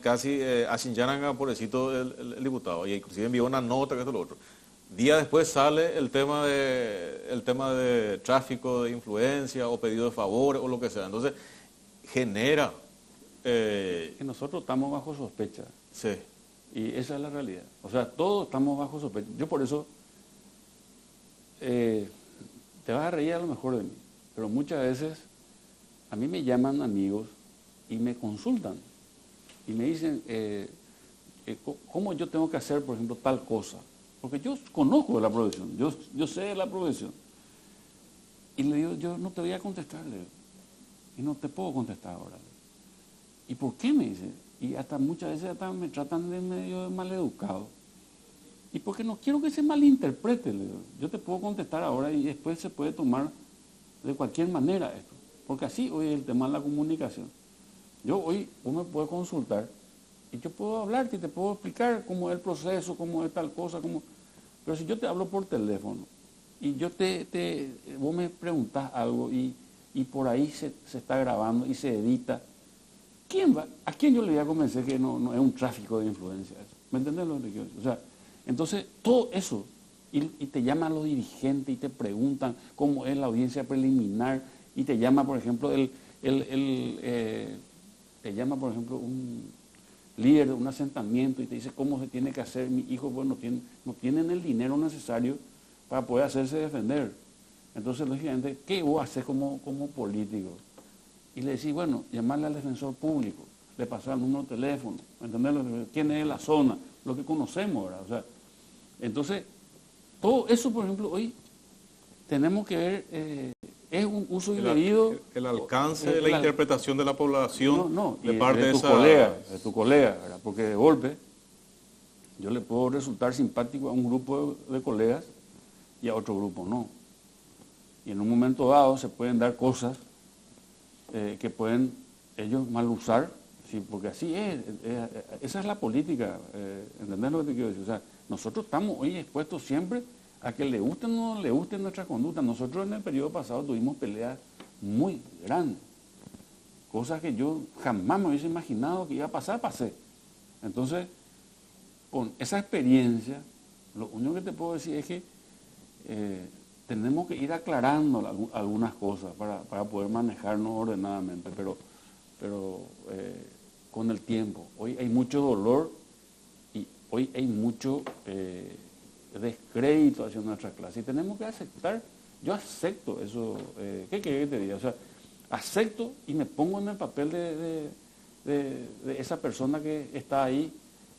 a Xinjiang, pobrecito el diputado, y inclusive envió una nota, que esto lo otro. Día después sale el tema de tráfico de influencia o pedido de favores o lo que sea. Entonces, genera... que nosotros estamos bajo sospecha. Sí. Y esa es la realidad. O sea, todos estamos bajo sospecha. Yo por eso, te vas a reír a lo mejor de mí, pero muchas veces a mí me llaman amigos y me consultan y me dicen cómo yo tengo que hacer, por ejemplo, tal cosa. Porque yo conozco de la profesión, yo sé de la profesión. Y le digo, yo no te voy a contestar, le digo, y no te puedo contestar ahora. ¿Y por qué? Me dice. Y hasta muchas veces me tratan de medio maleducado. Y porque no quiero que se malinterprete, le digo. Yo te puedo contestar ahora y después se puede tomar de cualquier manera esto. Porque así hoy es el tema de la comunicación. Hoy vos me puedes consultar y yo puedo hablarte y te puedo explicar cómo es el proceso, cómo es tal cosa, Pero si yo te hablo por teléfono y vos me preguntás algo y por ahí se está grabando y se edita, ¿a quién yo le voy a convencer que no es un tráfico de influencia eso? ¿Me entendés lo que quiero decir? O sea, entonces todo eso, y te llaman los dirigentes y te preguntan cómo es la audiencia preliminar, y te llama, por ejemplo, te llama, por ejemplo, un líder de un asentamiento y te dice cómo se tiene que hacer. Mi hijo, pues, no tienen el dinero necesario para poder hacerse defender. Entonces, lógicamente, ¿qué vos haces como político? Y le decís, bueno, llamarle al defensor público, le pasar el número de teléfono, ¿entendés? ¿Quién es la zona? Lo que conocemos, ¿verdad? O sea, entonces, todo eso, por ejemplo, hoy tenemos que ver, es un uso indebido. El alcance de la interpretación de la población de parte de tu colega, ¿verdad? Porque de golpe yo le puedo resultar simpático a un grupo de colegas y a otro grupo no. Y en un momento dado se pueden dar cosas que pueden ellos mal usar, ¿sí? Porque así esa es la política, ¿entendés lo que te quiero decir? O sea, nosotros estamos hoy expuestos siempre a que le guste o no le guste nuestra conducta. Nosotros en el periodo pasado tuvimos peleas muy grandes, cosas que yo jamás me hubiese imaginado que iba a pasar, pasé. Entonces, con esa experiencia, lo único que te puedo decir es que tenemos que ir aclarando algunas cosas para poder manejarnos ordenadamente, pero con el tiempo. Hoy hay mucho dolor y hoy hay mucho descrédito hacia nuestra clase y tenemos que aceptar. Yo acepto eso. ¿Qué querés que te diga? O sea, acepto y me pongo en el papel de esa persona que está ahí,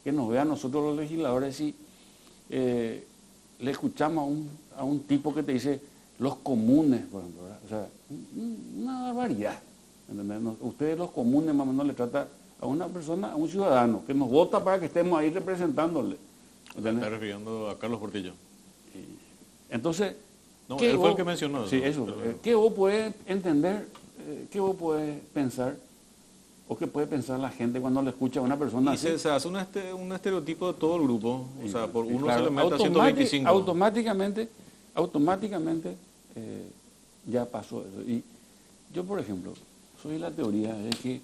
que nos ve a nosotros los legisladores y le escuchamos a un tipo que te dice los comunes, por ejemplo, ¿verdad? O sea, una barbaridad. ¿Entendés? Ustedes los comunes, más o menos, le trata a una persona, a un ciudadano, que nos vota para que estemos ahí representándole. ¿Entendés? Está refiriendo a Carlos Portillo. Entonces, no, él fue el que mencionó. Sí, eso. ¿Qué vos podés entender, qué vos podés pensar, o qué puede pensar la gente cuando le escucha a una persona así? Se hace un estereotipo de todo el grupo. O sea, por uno claro, se le mete a 125. Automáticamente ya pasó eso. Y yo, por ejemplo, soy de la teoría de que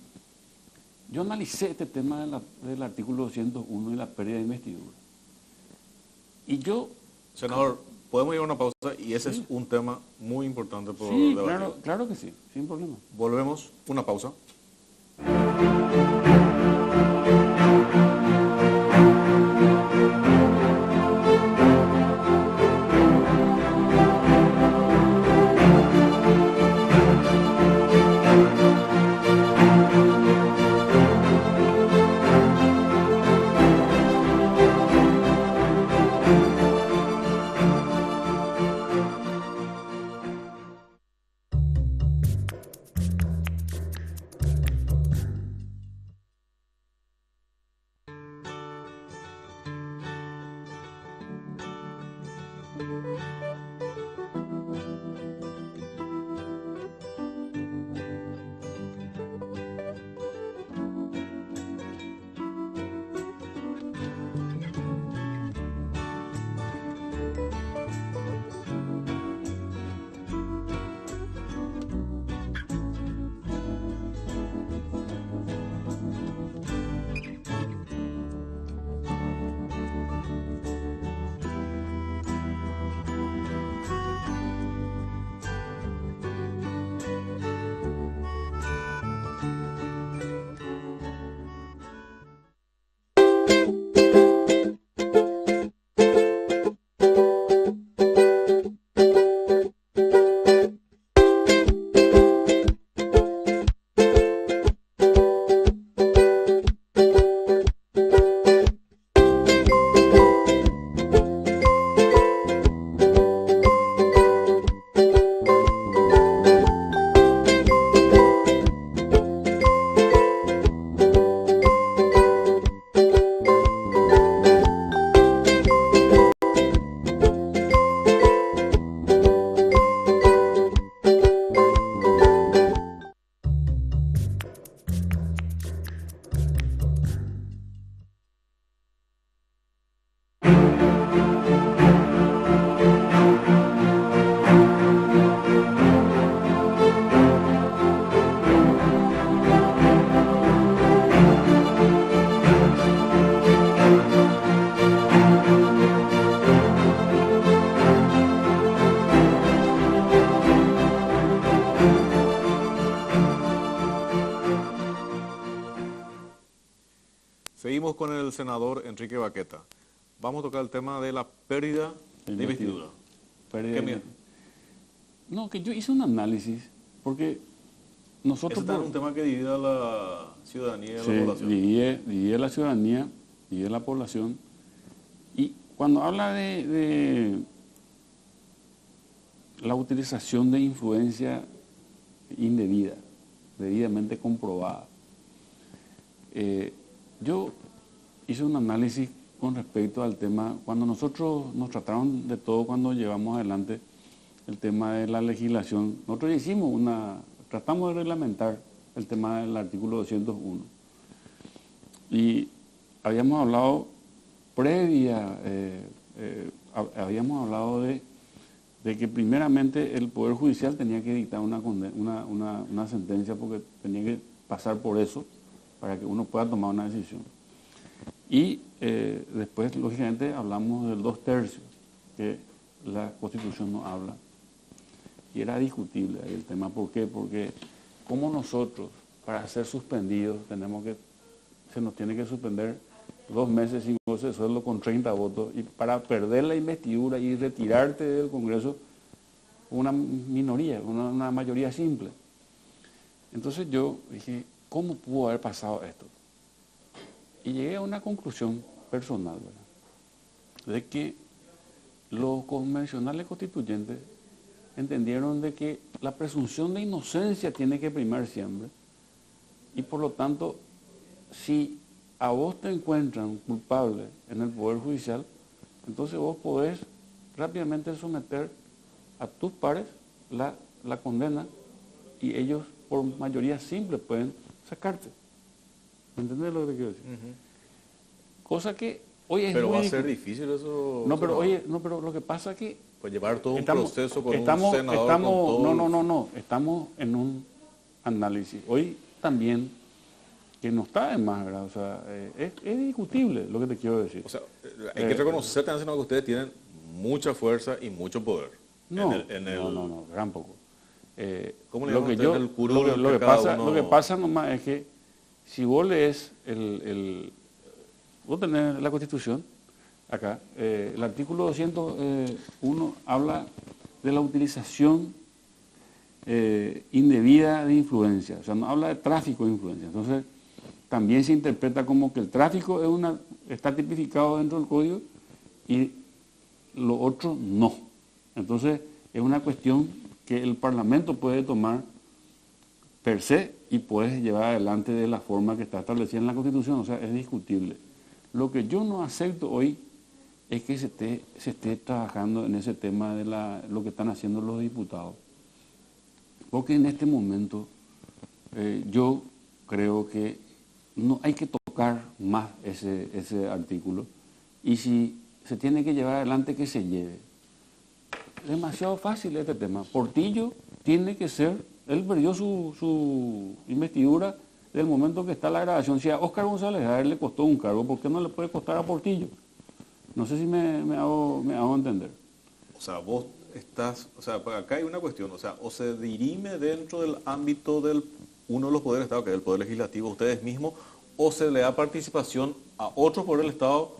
yo analicé este tema del artículo 201 y la pérdida de investidura. Y yo... Senador, podemos ir a una pausa y ese es un tema muy importante por sí, debatir. claro que sí, sin problema. Volvemos, una pausa. Seguimos con el senador Enrique Baqueta. Vamos a tocar el tema de la pérdida de investidura. ¿Qué miedo? No, que yo hice un análisis, porque nosotros... Ese es un tema que divide a la ciudadanía y a la Sí, población. divide la ciudadanía, divide la población. Y cuando habla de la utilización de influencia indebida, debidamente comprobada, yo hice un análisis con respecto al tema, cuando nosotros nos trataron de todo, cuando llevamos adelante el tema de la legislación, nosotros tratamos de reglamentar el tema del artículo 201. Y habíamos hablado habíamos hablado de que primeramente el Poder Judicial tenía que dictar una sentencia, porque tenía que pasar por eso para que uno pueda tomar una decisión. Y después, lógicamente, hablamos del 2/3, que la Constitución no habla. Y era discutible ahí el tema. ¿Por qué? Porque como nosotros, para ser suspendidos, se nos tiene que suspender 2 meses sin goce de sueldo con 30 votos, y para perder la investidura y retirarte del Congreso, una minoría, una mayoría simple. Entonces yo dije, ¿cómo pudo haber pasado esto? Y llegué a una conclusión personal, ¿verdad?, de que los convencionales constituyentes entendieron de que la presunción de inocencia tiene que primar siempre, y por lo tanto, si a vos te encuentran culpable en el Poder Judicial, entonces vos podés rápidamente someter a tus pares la condena, y ellos por mayoría simple pueden sacarte. ¿Me entendés lo que te quiero decir? Cosa que hoy es Pero muy va a ser difícil eso. No, pero pero lo que pasa es que pues llevar todo un proceso con un senador con todo... Estamos en un análisis. Hoy también, que no está de más, ¿verdad? O sea, es discutible lo que te quiero decir. O sea, hay que reconocer también que ustedes tienen mucha fuerza y mucho poder. No, gran poco. ¿Cómo le lo llaman que yo, el curul lo que que cada pasa, uno... lo que pasa nomás es que si vos lees vos tenés la Constitución acá, el artículo 201 habla de la utilización indebida de influencia, o sea, no habla de tráfico de influencia. Entonces, también se interpreta como que el tráfico está tipificado dentro del código y lo otro no. Entonces, es una cuestión que el Parlamento puede tomar per se y puede llevar adelante de la forma que está establecida en la Constitución, o sea, es discutible. Lo que yo no acepto hoy es que se esté trabajando en ese tema de lo que están haciendo los diputados. Porque en este momento yo creo que no hay que tocar más ese artículo, y si se tiene que llevar adelante, que se lleve. Es demasiado fácil este tema. Portillo tiene que ser, él perdió su investidura del momento que está la grabación. Si a Óscar González a él le costó un cargo, ¿por qué no le puede costar a Portillo? No sé si me hago entender. O sea, vos estás, o sea, acá hay una cuestión, o sea, o se dirime dentro del ámbito de uno de los poderes del Estado, que es el Poder Legislativo, ustedes mismos, o se le da participación a otro poder del Estado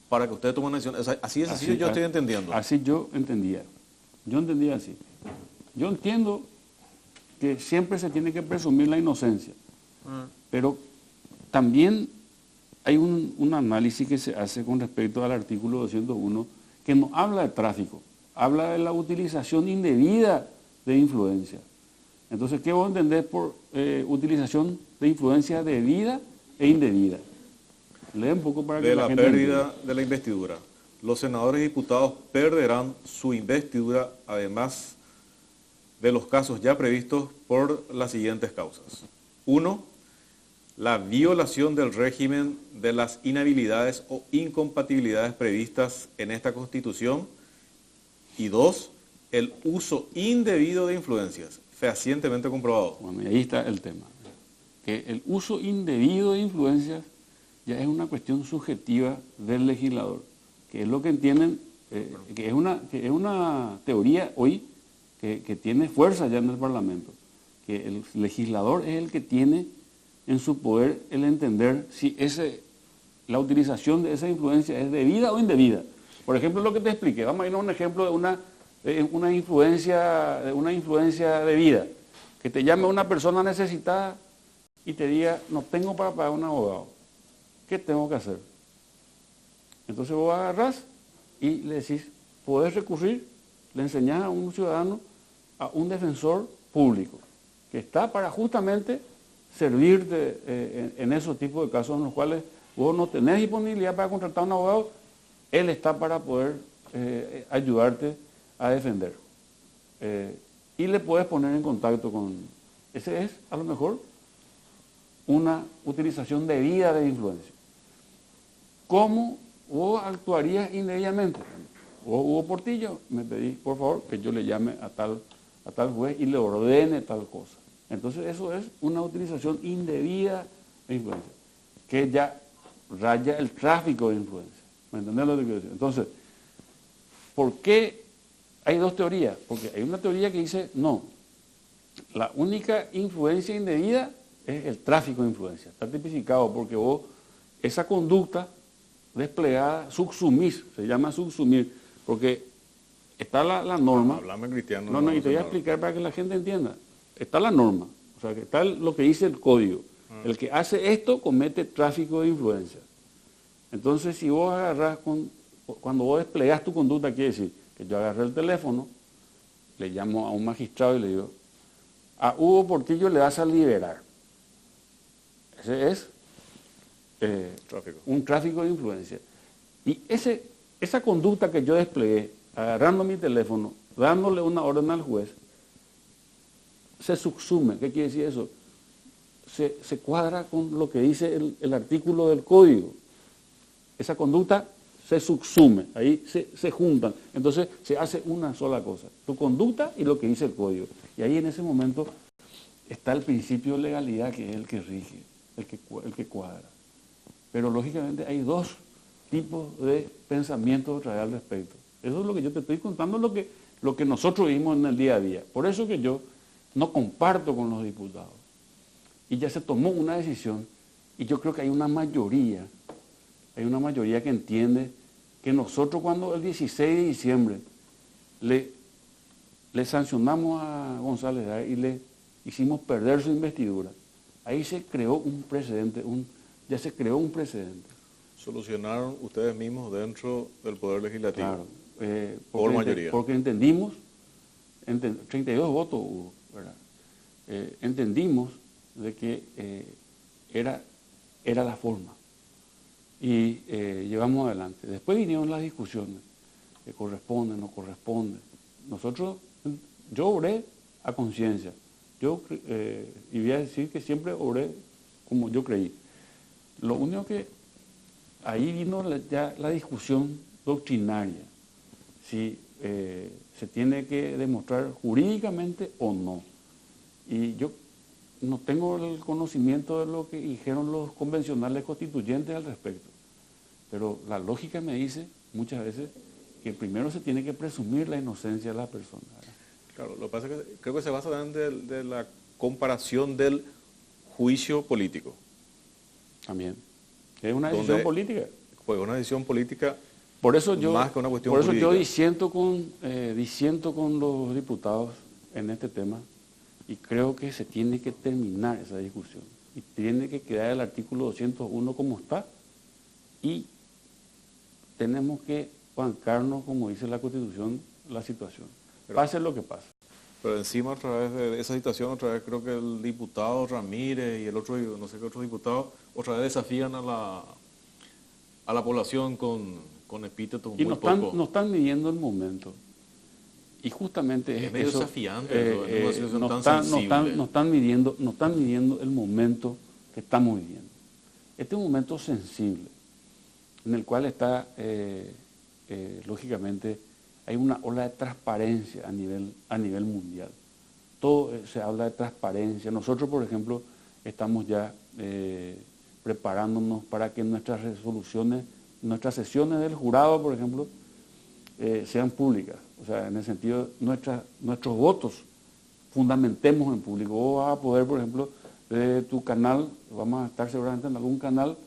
para que ustedes tomen una decisión. O sea, así es, así yo estoy entendiendo. Así yo entendía. Yo entendía así. Yo entiendo que siempre se tiene que presumir la inocencia, pero también hay un análisis que se hace con respecto al artículo 201 que no habla de tráfico, habla de la utilización indebida de influencia. Entonces, ¿qué vos entendés por utilización de influencia debida e indebida? Lee un poco para que de la la gente pérdida entienda. de la investidura. Los senadores y diputados perderán su investidura, además de los casos ya previstos, por las siguientes causas. 1. La violación del régimen de las inhabilidades o incompatibilidades previstas en esta Constitución. Y 2. El uso indebido de influencias, fehacientemente comprobado. Bueno, y ahí está el tema. Que el uso indebido de influencias ya es una cuestión subjetiva del legislador, que es lo que entienden, que es una teoría hoy que tiene fuerza ya en el Parlamento, que el legislador es el que tiene en su poder el entender si la utilización de esa influencia es debida o indebida. Por ejemplo, lo que te expliqué, vamos a ir a un ejemplo de una influencia debida, que te llame una persona necesitada y te diga, no tengo para pagar un abogado, ¿qué tengo que hacer? Entonces vos agarrás y le decís, podés recurrir, le enseñás a un ciudadano, a un defensor público, que está para justamente servirte en esos tipos de casos en los cuales vos no tenés disponibilidad para contratar a un abogado, él está para poder ayudarte a defender. Y le puedes poner en contacto con... Ese es, a lo mejor, una utilización debida de influencia. ¿Cómo vos actuarías indebidamente? Vos, Hugo Portillo, me pedís, por favor, que yo le llame a tal juez y le ordene tal cosa. Entonces eso es una utilización indebida de influencia, que ya raya el tráfico de influencia. ¿Me entendés lo que quiero decir? Entonces, ¿por qué hay dos teorías? Porque hay una teoría que dice, no, la única influencia indebida es el tráfico de influencia. Está tipificado porque vos, esa conducta desplegada, subsumir, se llama subsumir, porque está la norma. Hablame cristiano. No, y te voy a explicar para que la gente entienda. Está la norma, o sea, que está lo que dice el código. El que hace esto comete tráfico de influencia. Entonces, si vos agarrás, cuando vos desplegás tu conducta, quiere decir que yo agarré el teléfono, le llamo a un magistrado y le digo, a Hugo Portillo le vas a liberar. Ese es un tráfico de influencia. Y esa conducta que yo desplegué, agarrando mi teléfono, dándole una orden al juez, se subsume. ¿Qué quiere decir eso? Se cuadra con lo que dice el artículo del código. Esa conducta se subsume, ahí se juntan. Entonces se hace una sola cosa, tu conducta y lo que dice el código. Y ahí en ese momento está el principio de legalidad, que es el que rige, el que cuadra. Pero lógicamente hay dos tipos de pensamientos otra vez al respecto. Eso es lo que yo te estoy contando, lo que nosotros vimos en el día a día. Por eso que yo no comparto con los diputados. Y ya se tomó una decisión, y yo creo que hay una mayoría que entiende que nosotros cuando el 16 de diciembre le sancionamos a González Day y le hicimos perder su investidura, ahí se creó un precedente, ya se creó un precedente. Solucionaron ustedes mismos dentro del Poder Legislativo. Claro, por mayoría. Porque entendimos, 32 votos hubo, ¿verdad? Entendimos de que era la forma. Y llevamos adelante. Después vinieron las discusiones, que corresponde, no corresponde. Yo obré a conciencia. Y voy a decir que siempre obré como yo creí. Lo único que ahí vino ya la discusión doctrinaria, si se tiene que demostrar jurídicamente o no. Y yo no tengo el conocimiento de lo que dijeron los convencionales constituyentes al respecto, pero la lógica me dice muchas veces que primero se tiene que presumir la inocencia de la persona. Claro, lo que pasa es que creo que se basa de la comparación del juicio político. También. Es una decisión política. Pues una decisión política por eso yo, más que una cuestión por eso jurídica. Yo disiento con los diputados en este tema y creo que se tiene que terminar esa discusión. Y tiene que quedar el artículo 201 como está y tenemos que bancarnos, como dice la Constitución, la situación. Pase lo que pase. Pero encima, a través de esa situación, otra vez creo que el diputado Ramírez y el otro, no sé qué otros diputados, otra vez desafían a la población con epítetos y muy poco. No están midiendo el momento. Y justamente es medio eso, desafiante en una situación tan sensible. No están midiendo el momento que estamos viviendo. Este es un momento sensible, en el cual está, lógicamente, hay una ola de transparencia a nivel mundial. Todo se habla de transparencia. Nosotros, por ejemplo, estamos ya preparándonos para que nuestras resoluciones, nuestras sesiones del jurado, por ejemplo, sean públicas. O sea, en el sentido, nuestros votos fundamentemos en público. Vos vas a poder, por ejemplo, de tu canal, vamos a estar seguramente en algún canal,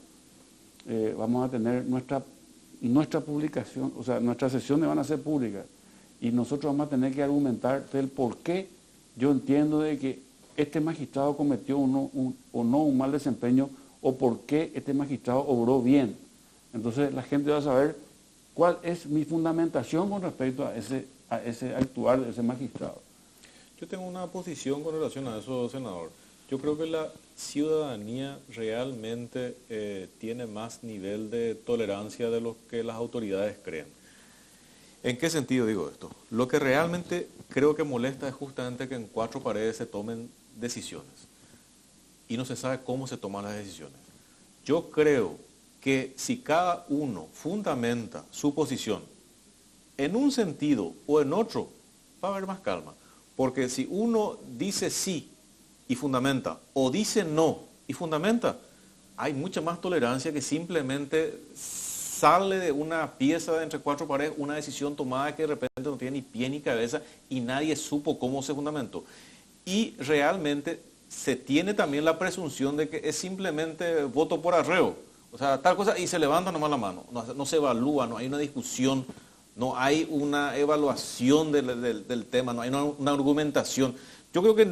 vamos a tener nuestra publicación, o sea, nuestras sesiones van a ser públicas y nosotros vamos a tener que argumentar del por qué yo entiendo de que este magistrado cometió o no un mal desempeño o por qué este magistrado obró bien. Entonces la gente va a saber cuál es mi fundamentación con respecto a ese actuar de ese magistrado. Yo tengo una posición con relación a eso, senador. Yo creo que la ciudadanía realmente tiene más nivel de tolerancia de lo que las autoridades creen. ¿En qué sentido digo esto? Lo que realmente creo que molesta es justamente que en cuatro paredes se tomen decisiones y no se sabe cómo se toman las decisiones. Yo creo que si cada uno fundamenta su posición en un sentido o en otro, va a haber más calma. Porque si uno dice sí y fundamenta, o dice no y fundamenta, hay mucha más tolerancia que simplemente sale de una pieza de entre cuatro paredes una decisión tomada que de repente no tiene ni pie ni cabeza y nadie supo cómo se fundamentó. Y realmente se tiene también la presunción de que es simplemente voto por arreo. O sea, tal cosa, y se levanta nomás la mano, no se evalúa, no hay una discusión, no hay una evaluación del tema, no hay una argumentación. Yo creo que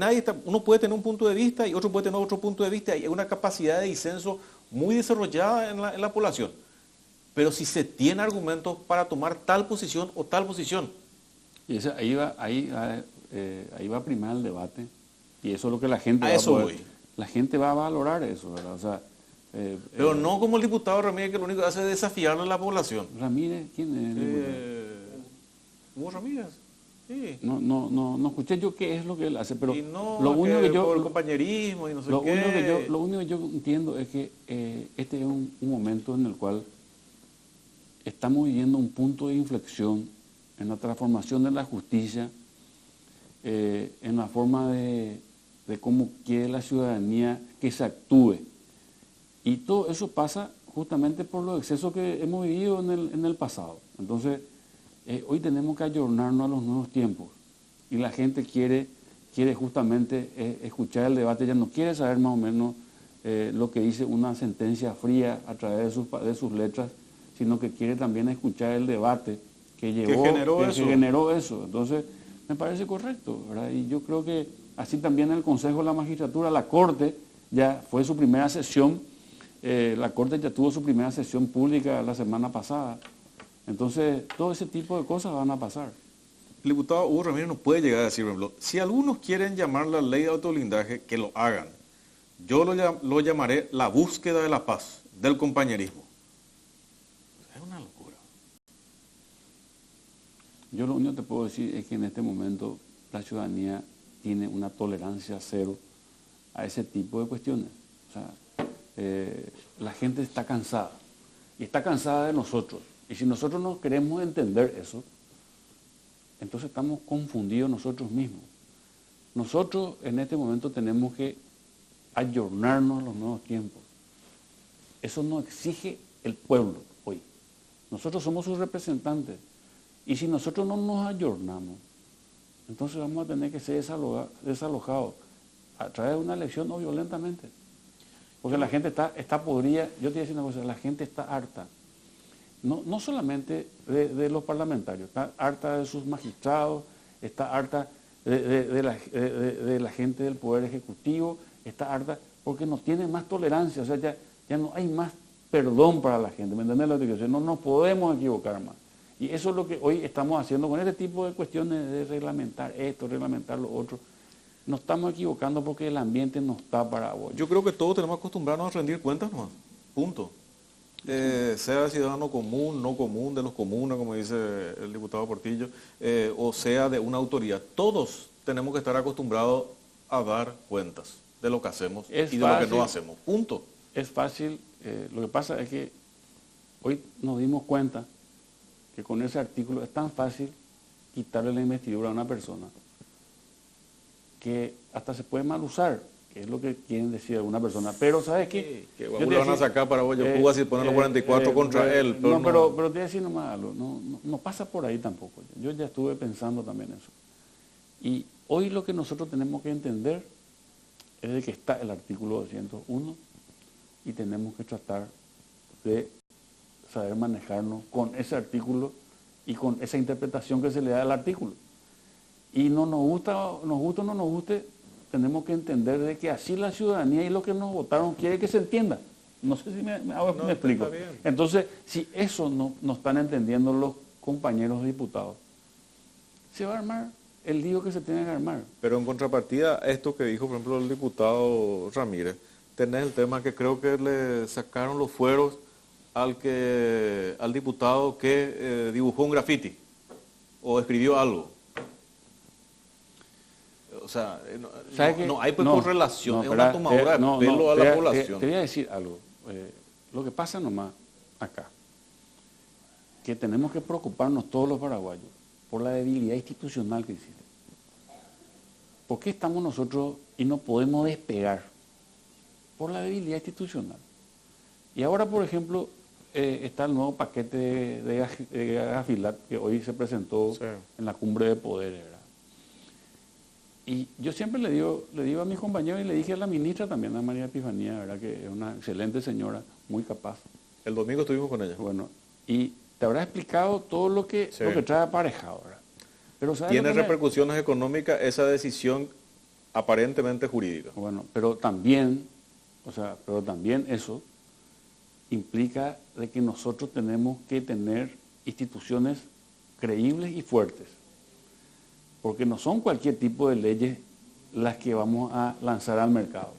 uno puede tener un punto de vista y otro puede tener otro punto de vista, y hay una capacidad de disenso muy desarrollada en la población. Pero si se tiene argumentos para tomar tal posición o tal posición. Y ahí va a primar el debate, y eso es lo que la gente la gente va a valorar eso, ¿verdad? O sea, pero no como el diputado Ramírez, que lo único que hace es desafiarle a la población. Ramírez, ¿quién es el diputado? Hugo Ramírez, sí. No escuché yo qué es lo que él hace, pero y no, lo único que yo, por el compañerismo y no sé lo qué. único que yo entiendo es que este es un momento en el cual estamos viviendo un punto de inflexión en la transformación de la justicia, en la forma de cómo quiere la ciudadanía que se actúe. Y todo eso pasa justamente por los excesos que hemos vivido en el pasado. Entonces, hoy tenemos que ayornarnos a los nuevos tiempos. Y la gente quiere justamente escuchar el debate, ya no quiere saber más o menos lo que dice una sentencia fría a través de sus letras, sino que quiere también escuchar el debate que generó eso. Entonces, me parece correcto, ¿verdad? Y yo creo que así también el Consejo de la Magistratura, la Corte, ya fue su primera sesión. La Corte ya tuvo su primera sesión pública la semana pasada. Entonces, todo ese tipo de cosas van a pasar. El diputado Hugo Ramírez no puede llegar a decir, por ejemplo, si algunos quieren llamar la ley de autoblindaje, que lo hagan. Yo lo llamaré la búsqueda de la paz, del compañerismo. Es una locura. Yo lo único que te puedo decir es que en este momento la ciudadanía tiene una tolerancia cero a ese tipo de cuestiones. O sea, la gente está cansada, y está cansada de nosotros. Y si nosotros no queremos entender eso, entonces estamos confundidos nosotros mismos. Nosotros en este momento tenemos que ayornarnos a los nuevos tiempos. Eso nos exige el pueblo hoy. Nosotros somos sus representantes. Y si nosotros no nos ayornamos, entonces vamos a tener que ser desalojados a través de una elección o violentamente. Porque la gente está podrida. Yo te voy a decir una cosa, la gente está harta. No solamente de los parlamentarios, está harta de sus magistrados, está harta de la gente del Poder Ejecutivo, está harta porque no tiene más tolerancia, o sea, ya no hay más perdón para la gente, ¿me entiendes lo que quiero decir? No nos podemos equivocar más. Y eso es lo que hoy estamos haciendo con este tipo de cuestiones de reglamentar esto, reglamentar lo otro. Nos estamos equivocando porque el ambiente no está para hoy. Yo creo que todos tenemos que acostumbrarnos a rendir cuentas nomás, punto. Sea ciudadano común, no común, de los comunes, como dice el diputado Portillo, o sea de una autoridad. Todos tenemos que estar acostumbrados a dar cuentas de lo que hacemos y de lo que no hacemos. Punto. Es fácil, lo que pasa es que hoy nos dimos cuenta que con ese artículo es tan fácil quitarle la investidura a una persona que hasta se puede mal usar, que es lo que quieren decir alguna persona. Pero ¿sabes qué? Que lo van a sacar para Cuba si ponen los 44 contra él. Pero pero te voy a decir nomás algo, no pasa por ahí tampoco. Yo ya estuve pensando también eso. Y hoy lo que nosotros tenemos que entender es de que está el artículo 201 y tenemos que tratar de saber manejarnos con ese artículo y con esa interpretación que se le da al artículo. Y no nos gusta o no nos guste, tenemos que entender de que así la ciudadanía y los que nos votaron quiere que se entienda. No sé si me explico. Entonces, si eso no están entendiendo los compañeros diputados, se va a armar el lío que se tiene que armar. Pero en contrapartida, esto que dijo, por ejemplo, el diputado Ramírez, tenés el tema que creo que le sacaron los fueros al diputado que dibujó un grafiti o escribió algo. O sea, no hay correlación, es una tomadura de pelo a la población. Te voy a decir algo. Lo que pasa nomás acá, que tenemos que preocuparnos todos los paraguayos por la debilidad institucional que existe. ¿Por qué estamos nosotros y no podemos despegar? Por la debilidad institucional. Y ahora, por ejemplo, está el nuevo paquete de Gafilat que hoy se presentó en la cumbre de poderes, ¿verdad? Y yo siempre le digo a mis compañeros y le dije a la ministra también, a María Epifanía, ¿verdad? Que es una excelente señora, muy capaz. El domingo estuvimos con ella. Bueno, y te habrá explicado todo lo que trae aparejado, ¿verdad? Pero ¿tiene repercusiones económicas esa decisión aparentemente jurídica? Bueno, pero también eso implica de que nosotros tenemos que tener instituciones creíbles y fuertes. Porque no son cualquier tipo de leyes las que vamos a lanzar al mercado.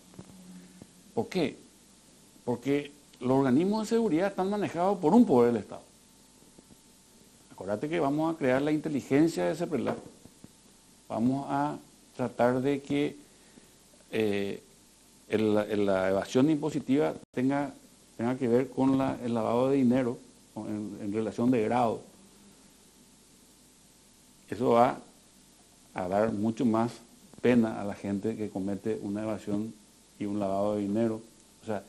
¿Por qué? Porque los organismos de seguridad están manejados por un poder del Estado. Acuérdate que vamos a crear la inteligencia de CEPRELAC. Vamos a tratar de que la evasión impositiva tenga que ver con el lavado de dinero en relación de grado. Eso va a dar mucho más pena a la gente que comete una evasión y un lavado de dinero. O sea,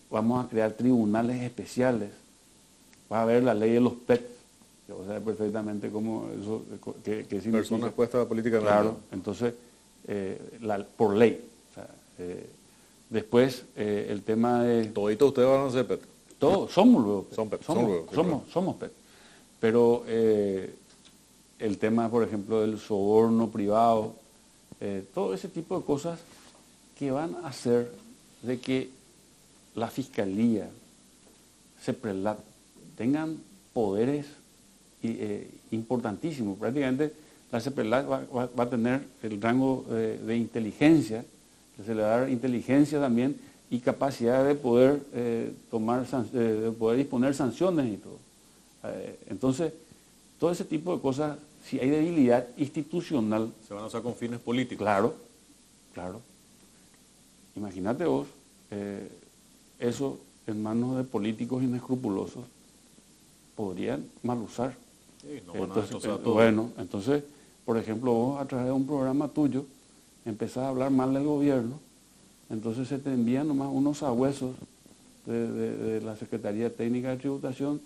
vamos a crear tribunales especiales. Va a haber la ley de los PET, que vos sabés perfectamente cómo eso, qué significa. Personas expuestas políticamente. Claro, entonces, por ley. O sea, después, el tema de... Toditos ustedes van a ser PET. Todos, somos luego PET. Somos PET. Pero el tema, por ejemplo, del soborno privado, todo ese tipo de cosas que van a hacer de que la Fiscalía, CEPRELAC, tengan poderes importantísimos. Prácticamente la CEPRELAC va a tener el rango de inteligencia, que se le va a dar inteligencia también y capacidad de poder de poder disponer sanciones y todo. Entonces, todo ese tipo de cosas, si hay debilidad institucional... Se van a usar con fines políticos. Claro. Imagínate vos, eso en manos de políticos inescrupulosos podrían mal usar. Sí, no van a destrozar todo. Bueno, entonces, por ejemplo, vos a través de un programa tuyo empezás a hablar mal del gobierno, entonces se te envían nomás unos sabuesos de la Secretaría Técnica de Tributación,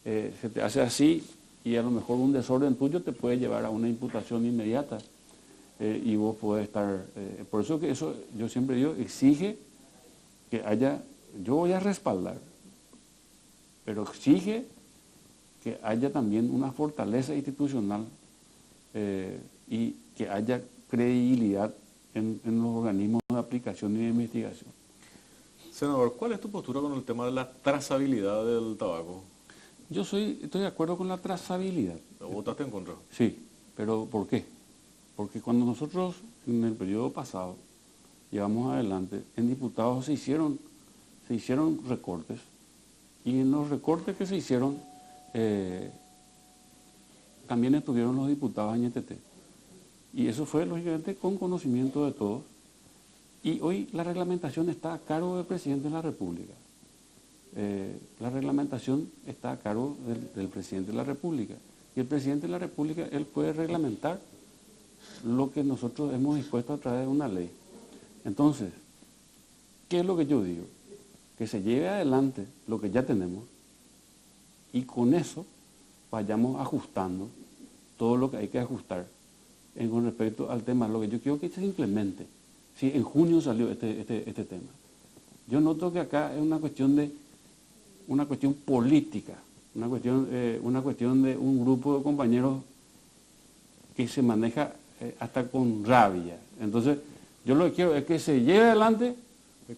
se te hace así y a lo mejor un desorden tuyo te puede llevar a una imputación inmediata y vos podés estar... por eso que eso, yo siempre digo, exige que haya... Yo voy a respaldar, pero exige que haya también una fortaleza institucional y que haya credibilidad en los organismos de aplicación y de investigación. Senador, ¿cuál es tu postura con el tema de la trazabilidad del tabaco? Yo estoy de acuerdo con la trazabilidad. ¿Votaste en contra? Sí, pero ¿por qué? Porque cuando nosotros en el periodo pasado llevamos adelante, en diputados se hicieron recortes y en los recortes que se hicieron también estuvieron los diputados en INTT. Y eso fue lógicamente con conocimiento de todos. Y hoy la reglamentación está a cargo del presidente de la República. La reglamentación está a cargo del presidente de la República. Y el presidente de la República, él puede reglamentar lo que nosotros hemos dispuesto a través de una ley. Entonces, ¿qué es lo que yo digo? Que se lleve adelante lo que ya tenemos y con eso vayamos ajustando todo lo que hay que ajustar con respecto al tema. Lo que yo quiero que se implemente. Sí, en junio salió este tema. Yo noto que acá es una cuestión de una cuestión política, una cuestión de un grupo de compañeros que se maneja hasta con rabia. Entonces, yo lo que quiero es que se lleve adelante.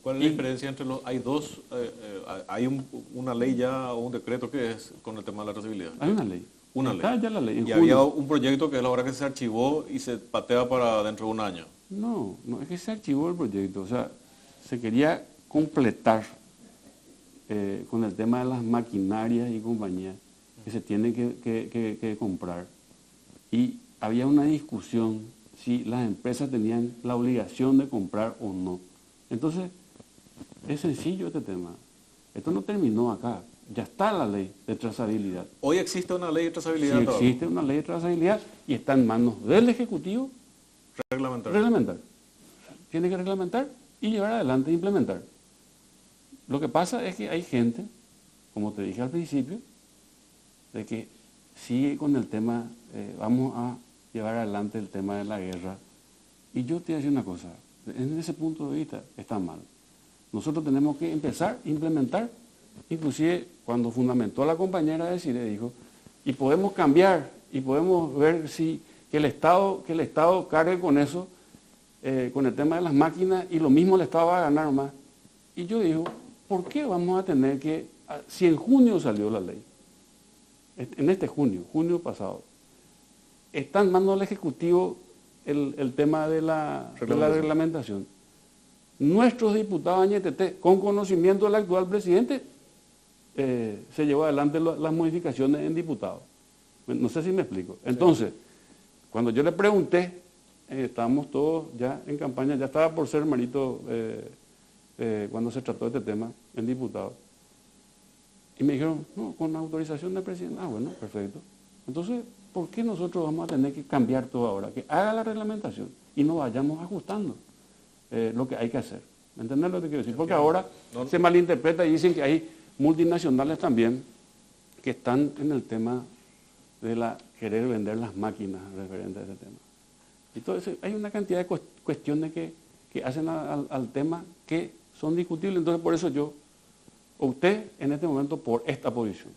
¿Cuál es la diferencia entre los...? Hay dos, una ley ya o un decreto que es con el tema de la trazabilidad. Hay una ley. Una Está ley. ya la ley. En Y julio. había un proyecto que es la hora que se archivó y se patea para dentro de un año. No, no es que se archivó el proyecto. O sea, se quería completar con el tema de las maquinarias y compañías que se tienen que comprar. Y había una discusión si las empresas tenían la obligación de comprar o no. Entonces, es sencillo este tema. Esto no terminó acá. Ya está la ley de trazabilidad. Hoy existe una ley de trazabilidad. Sí existe una ley de trazabilidad y está en manos del Ejecutivo reglamentar. Tiene que reglamentar y llevar adelante e implementar. Lo que pasa es que hay gente, como te dije al principio, de que sigue con el tema, vamos a llevar adelante el tema de la guerra. Y yo te voy a decir una cosa, en ese punto de vista está mal. Nosotros tenemos que empezar a implementar, inclusive cuando fundamentó la compañera de Cire, dijo, y podemos cambiar, y podemos ver si que el Estado cargue con eso, con el tema de las máquinas, y lo mismo el Estado va a ganar más. Y yo digo, ¿por qué vamos a tener que, si en junio salió la ley, en este junio pasado, está en manos del Ejecutivo el tema de la reglamentación? Nuestros diputados Añetete, con conocimiento del actual presidente, se llevó adelante las modificaciones en diputados. No sé si me explico. Entonces, cuando yo le pregunté, estábamos todos ya en campaña, ya estaba por ser Marito cuando se trató de este tema en diputados. Y me dijeron, no, con autorización del presidente. Ah, bueno, perfecto. Entonces, ¿por qué nosotros vamos a tener que cambiar todo ahora? Que haga la reglamentación y nos vayamos ajustando lo que hay que hacer. ¿Me entiendes lo que quiero decir? Porque ahora se malinterpreta y dicen que hay multinacionales también que están en el tema de querer vender las máquinas referentes a ese tema. Entonces, hay una cantidad de cuestiones que hacen al tema que son discutibles. Entonces, por eso yo opté en este momento por esta posición.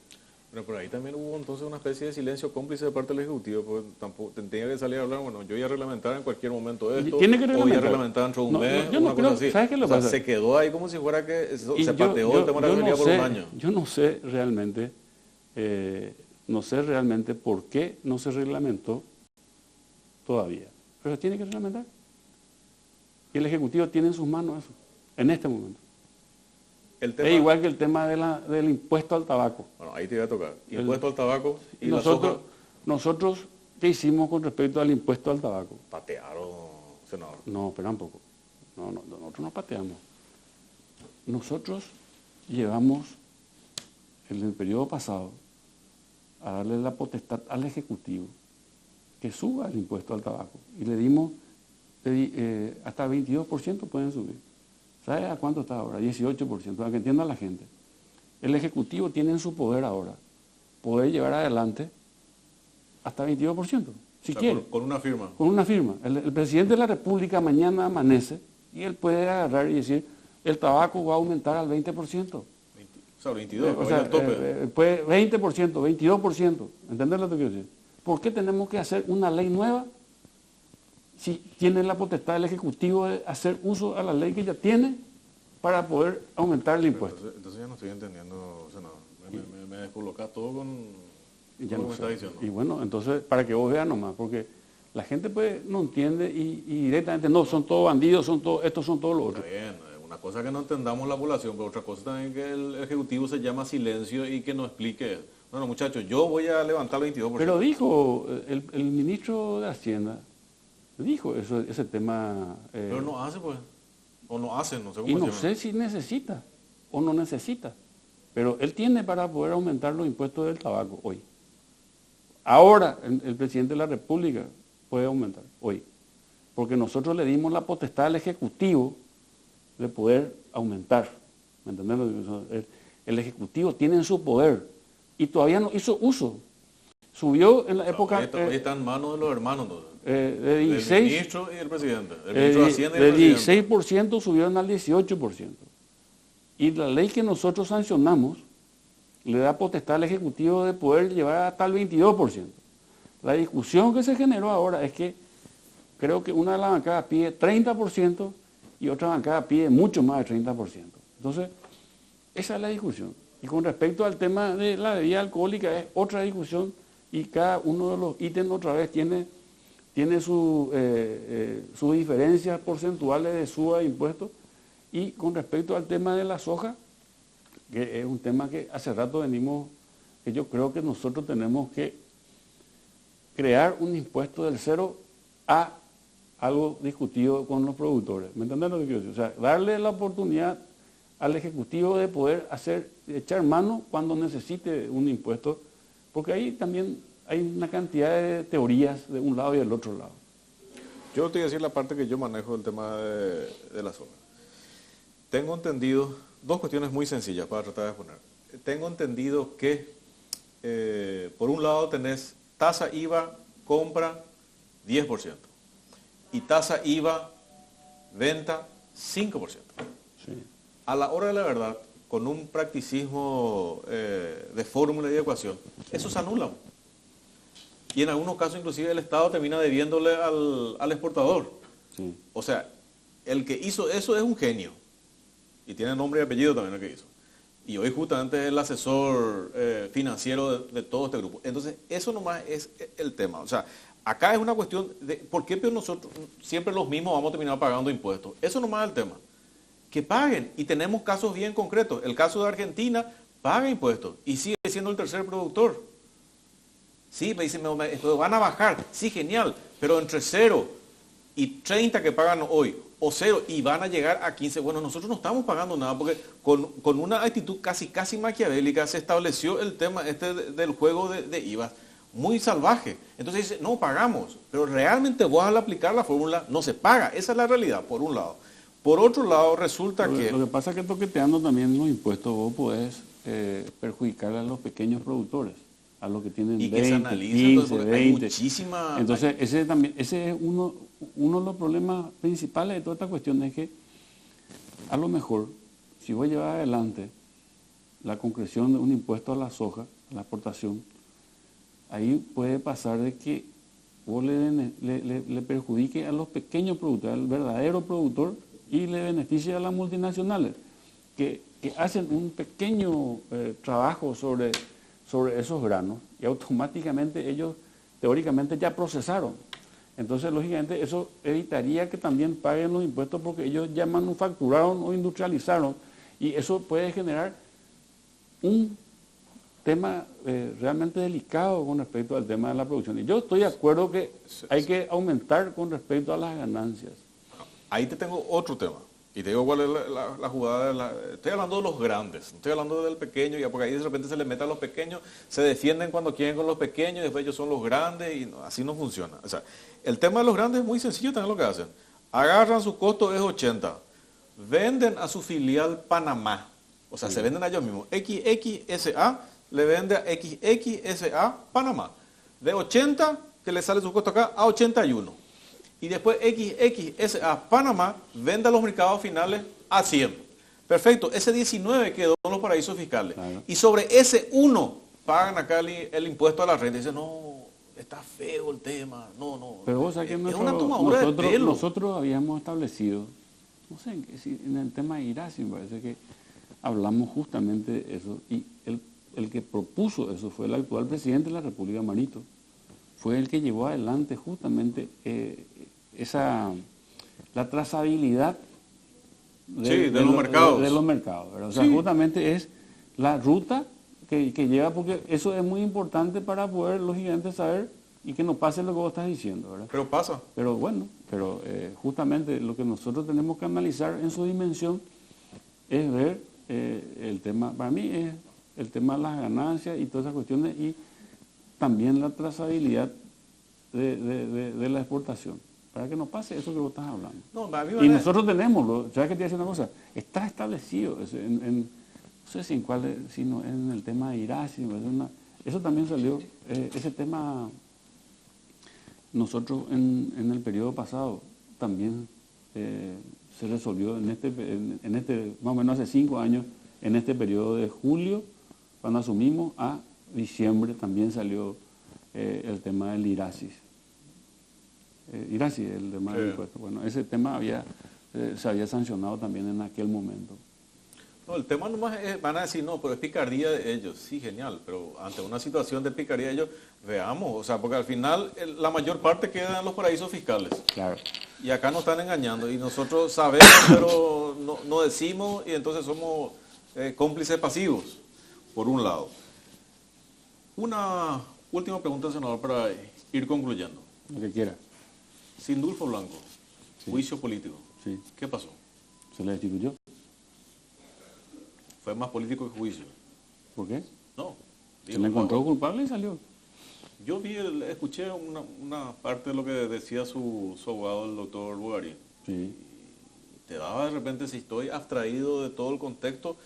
Pero por ahí también hubo entonces una especie de silencio cómplice de parte del Ejecutivo, porque tampoco tenía que salir a hablar, bueno, yo voy a reglamentar en cualquier momento esto, ¿Tiene que o voy a reglamentar dentro de un mes, yo no una creo, cosa así. ¿sabes qué lo O sea, pasa? se quedó ahí como si fuera que se pateó el tema de la realidad por un año. Yo no sé realmente por qué no se reglamentó todavía, pero se tiene que reglamentar. Y el Ejecutivo tiene en sus manos eso, en este momento. Es igual que el tema del impuesto al tabaco. Bueno, ahí te iba a tocar. Impuesto al tabaco y nosotros, ¿qué hicimos con respecto al impuesto al tabaco? Patearon, senador. No, espera un poco. No, nosotros no pateamos. Nosotros llevamos, en el periodo pasado, a darle la potestad al Ejecutivo que suba el impuesto al tabaco. Y le dimos hasta 22% pueden subir. ¿Sabe a cuánto está ahora? 18%, para que entienda la gente. El Ejecutivo tiene en su poder ahora poder llevar adelante hasta 22%, si quiere. Con una firma. Con una firma. El presidente de la República mañana amanece y él puede agarrar y decir, el tabaco va a aumentar al 20%. O sea, 22, o sea, el tope. 20%, 22%. ¿Entendés lo que quiero decir? ¿Por qué tenemos que hacer una ley nueva si tiene la potestad del Ejecutivo de hacer uso a la ley que ya tiene para poder aumentar el impuesto? Entonces ya no estoy entendiendo, senador. Me descolocas todo con lo que me está diciendo. Y bueno, entonces, para que vos veas nomás, porque la gente pues no entiende y directamente, no, son todos bandidos, estos son todos los otros. Está bien, una cosa que no entendamos la población, pero otra cosa también que el Ejecutivo se llama silencio y que nos explique. Bueno, muchachos, yo voy a levantar el 22%. Pero dijo el ministro de Hacienda, dijo ese tema. Pero no hace, pues. O no hace, no sé cómo y no se llama. sé si necesita o no necesita. Pero él tiene para poder aumentar los impuestos del tabaco hoy. Ahora el presidente de la República puede aumentar hoy. Porque nosotros le dimos la potestad al Ejecutivo de poder aumentar. ¿Me entiendes? El Ejecutivo tiene en su poder y todavía no hizo uso. Subió en la época... Hoy está en manos de los hermanos, entonces. De 16, del ministro y el presidente. El ministro de Hacienda y el presidente. De 16% subieron al 18%. Y la ley que nosotros sancionamos le da potestad al Ejecutivo de poder llevar hasta el 22%. La discusión que se generó ahora es que creo que una de las bancadas pide 30% y otra bancada pide mucho más de 30%. Entonces, esa es la discusión. Y con respecto al tema de la bebida alcohólica es otra discusión y cada uno de los ítems otra vez tiene sus diferencias porcentuales de suba de impuestos. Y con respecto al tema de la soja, que es un tema que hace rato venimos, que yo creo que nosotros tenemos que crear un impuesto del 0 a algo discutido con los productores. ¿Me entienden lo que quiero decir? O sea, darle la oportunidad al Ejecutivo de poder echar mano cuando necesite un impuesto, porque ahí también hay una cantidad de teorías de un lado y del otro lado. Yo te voy a decir la parte que yo manejo del tema de la soja. Tengo entendido, dos cuestiones muy sencillas para tratar de exponer. Tengo entendido que, por un lado, tenés tasa IVA, compra, 10%. Y tasa IVA, venta, 5%. Sí. A la hora de la verdad, con un practicismo de fórmula y de ecuación, eso se anula. Y en algunos casos inclusive el Estado termina debiéndole al exportador. Sí. O sea, el que hizo eso es un genio. Y tiene nombre y apellido también el que hizo. Y hoy justamente es el asesor financiero de todo este grupo. Entonces, eso nomás es el tema. O sea, acá es una cuestión de por qué nosotros siempre los mismos vamos a terminar pagando impuestos. Eso nomás es el tema. Que paguen. Y tenemos casos bien concretos. El caso de Argentina paga impuestos y sigue siendo el tercer productor. Sí, me dicen, van a bajar. Sí, genial. Pero entre 0 y 30 que pagan hoy, o 0 y van a llegar a 15, bueno, nosotros no estamos pagando nada porque con una actitud casi maquiavélica se estableció el tema del juego de IVA muy salvaje. Entonces dice, no pagamos, pero realmente vos al aplicar la fórmula no se paga. Esa es la realidad, por un lado. Por otro lado, resulta que... Lo que pasa es que toqueteando también los impuestos vos podés perjudicar a los pequeños productores, a los que tienen y 20, que se analiza, 15, entonces, 20. hay muchísima... Entonces, ese es uno de los problemas principales de toda esta cuestión, es que a lo mejor, si vos llevas adelante la concreción de un impuesto a la soja, a la exportación, ahí puede pasar de que vos le perjudique a los pequeños productores, al verdadero productor, y le beneficie a las multinacionales, que hacen un pequeño trabajo sobre esos granos y automáticamente ellos teóricamente ya procesaron. Entonces, lógicamente, eso evitaría que también paguen los impuestos porque ellos ya manufacturaron o industrializaron y eso puede generar un tema realmente delicado con respecto al tema de la producción. Y yo estoy de acuerdo que hay que aumentar con respecto a las ganancias. Ahí te tengo otro tema. Y te digo cuál es la jugada. Estoy hablando de los grandes, no estoy hablando del pequeño, ya porque ahí de repente se le mete a los pequeños, se defienden cuando quieren con los pequeños, y después ellos son los grandes, y no, así no funciona. O sea, el tema de los grandes es muy sencillo también lo que hacen. Agarran su costo es 80, venden a su filial Panamá, o sea, se venden a ellos mismos. XXSA le vende a XXSA Panamá. De 80, que le sale su costo acá, a 81. Y después XXSA Panamá vende a los mercados finales a 100. Perfecto, ese 19 quedó en los paraísos fiscales. Claro. Y sobre ese 1 pagan acá el impuesto a la renta. Y dicen, no, está feo el tema, no. Pero vos sabés que una tomadura de pelo. Nosotros habíamos establecido, no sé, en el tema de Irasi, me parece que hablamos justamente de eso. Y el que propuso eso fue el actual presidente de la República, Marito. Fue el que llevó adelante justamente la trazabilidad de los mercados. De los mercados, ¿verdad? O sea, justamente es la ruta que lleva, porque eso es muy importante para poder, lógicamente, saber y que no pase lo que vos estás diciendo, ¿verdad? Pero pasa. Pero bueno, justamente lo que nosotros tenemos que analizar en su dimensión es ver el tema, para mí es el tema de las ganancias y todas esas cuestiones, y también la trazabilidad de la exportación, para que no pase eso que vos estás hablando. No, y nosotros tenemos, ¿sabes qué te voy a decir una cosa? Está establecido, no sé si sino en el tema de Irasi, eso también salió, ese tema, nosotros en el periodo pasado también se resolvió en este, más o menos hace 5 años, en este periodo de julio Cuando asumimos a diciembre también salió el tema del IRASIS. IRASIS, el tema del impuesto. Bueno, ese tema se había sancionado también en aquel momento. No, el tema nomás es, van a decir, no, pero es picardía de ellos. Sí, genial, pero ante una situación de picardía de ellos, veamos, o sea, porque al final la mayor parte queda en los paraísos fiscales. Claro. Y acá nos están engañando y nosotros sabemos, pero no decimos y entonces somos cómplices pasivos, por un lado. Una última pregunta, senador, para ir concluyendo. Lo que quiera. Sindulfo Blanco, Sí. juicio político. Sí. ¿Qué pasó? Se le destituyó. Fue más político que juicio. ¿Por qué? No. Se le encontró culpable y salió. Yo escuché una parte de lo que decía su abogado, el doctor Bugari. Sí. Te daba de repente, si estoy abstraído de todo el contexto,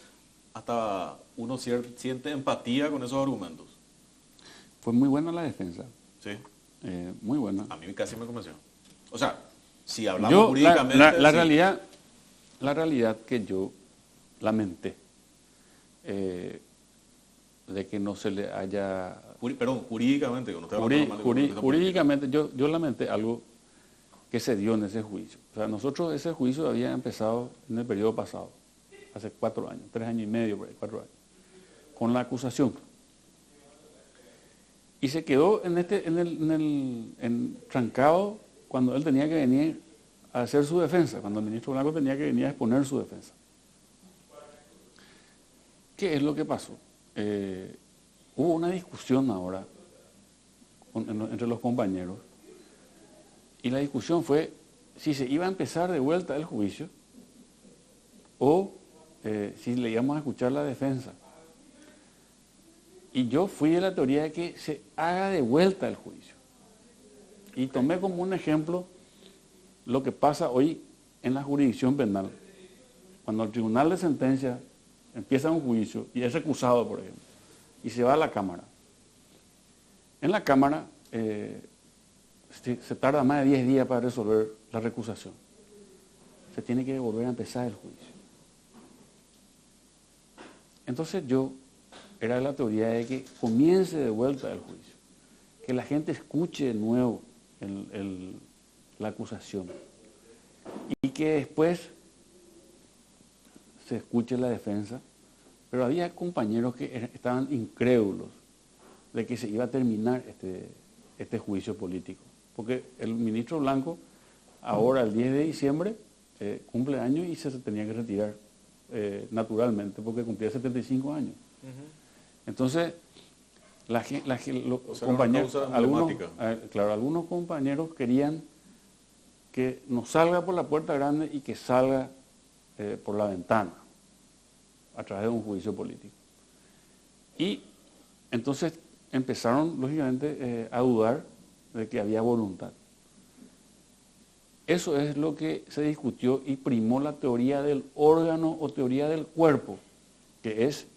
hasta uno siente empatía con esos argumentos. Fue muy buena la defensa. Sí. Muy buena. A mí casi me convenció. O sea, si hablamos jurídicamente... La sí. realidad que yo lamenté de que no se le haya... Perdón, jurídicamente, que no estoy hablando normal, Jurídicamente yo lamenté algo que se dio en ese juicio. O sea, nosotros ese juicio había empezado en el periodo pasado, hace 4 años, 3 años y medio, 4 años, con la acusación. Y se quedó trancado cuando él tenía que venir a hacer su defensa, cuando el ministro Blanco tenía que venir a exponer su defensa. ¿Qué es lo que pasó? Hubo una discusión ahora entre los compañeros y la discusión fue si se iba a empezar de vuelta el juicio o si le íbamos a escuchar la defensa. Y yo fui de la teoría de que se haga de vuelta el juicio. Y tomé como un ejemplo lo que pasa hoy en la jurisdicción penal. Cuando el tribunal de sentencia empieza un juicio y es recusado, por ejemplo, y se va a la Cámara. En la Cámara se tarda más de 10 días para resolver la recusación. Se tiene que volver a empezar el juicio. Entonces yo era la teoría de que comience de vuelta el juicio, que la gente escuche de nuevo la acusación y que después se escuche la defensa, pero había compañeros que estaban incrédulos de que se iba a terminar este juicio político, porque el ministro Blanco ahora el 10 de diciembre cumple años y se tenía que retirar naturalmente porque cumplía 75 años. Entonces, algunos compañeros querían que no salga por la puerta grande y que salga por la ventana, a través de un juicio político. Y entonces empezaron, lógicamente, a dudar de que había voluntad. Eso es lo que se discutió y primó la teoría del órgano o teoría del cuerpo, que es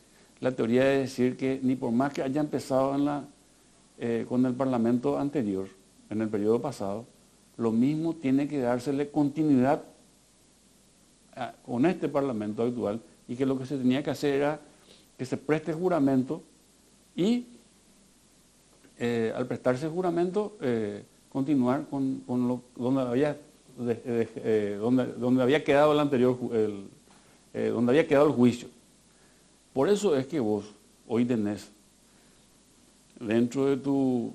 la teoría de decir que ni por más que haya empezado con el Parlamento anterior, en el periodo pasado, lo mismo tiene que dársele continuidad con este Parlamento actual y que lo que se tenía que hacer era que se preste juramento y al prestarse juramento continuar con donde había quedado el anterior, donde había quedado el juicio. Por eso es que vos hoy tenés dentro de tu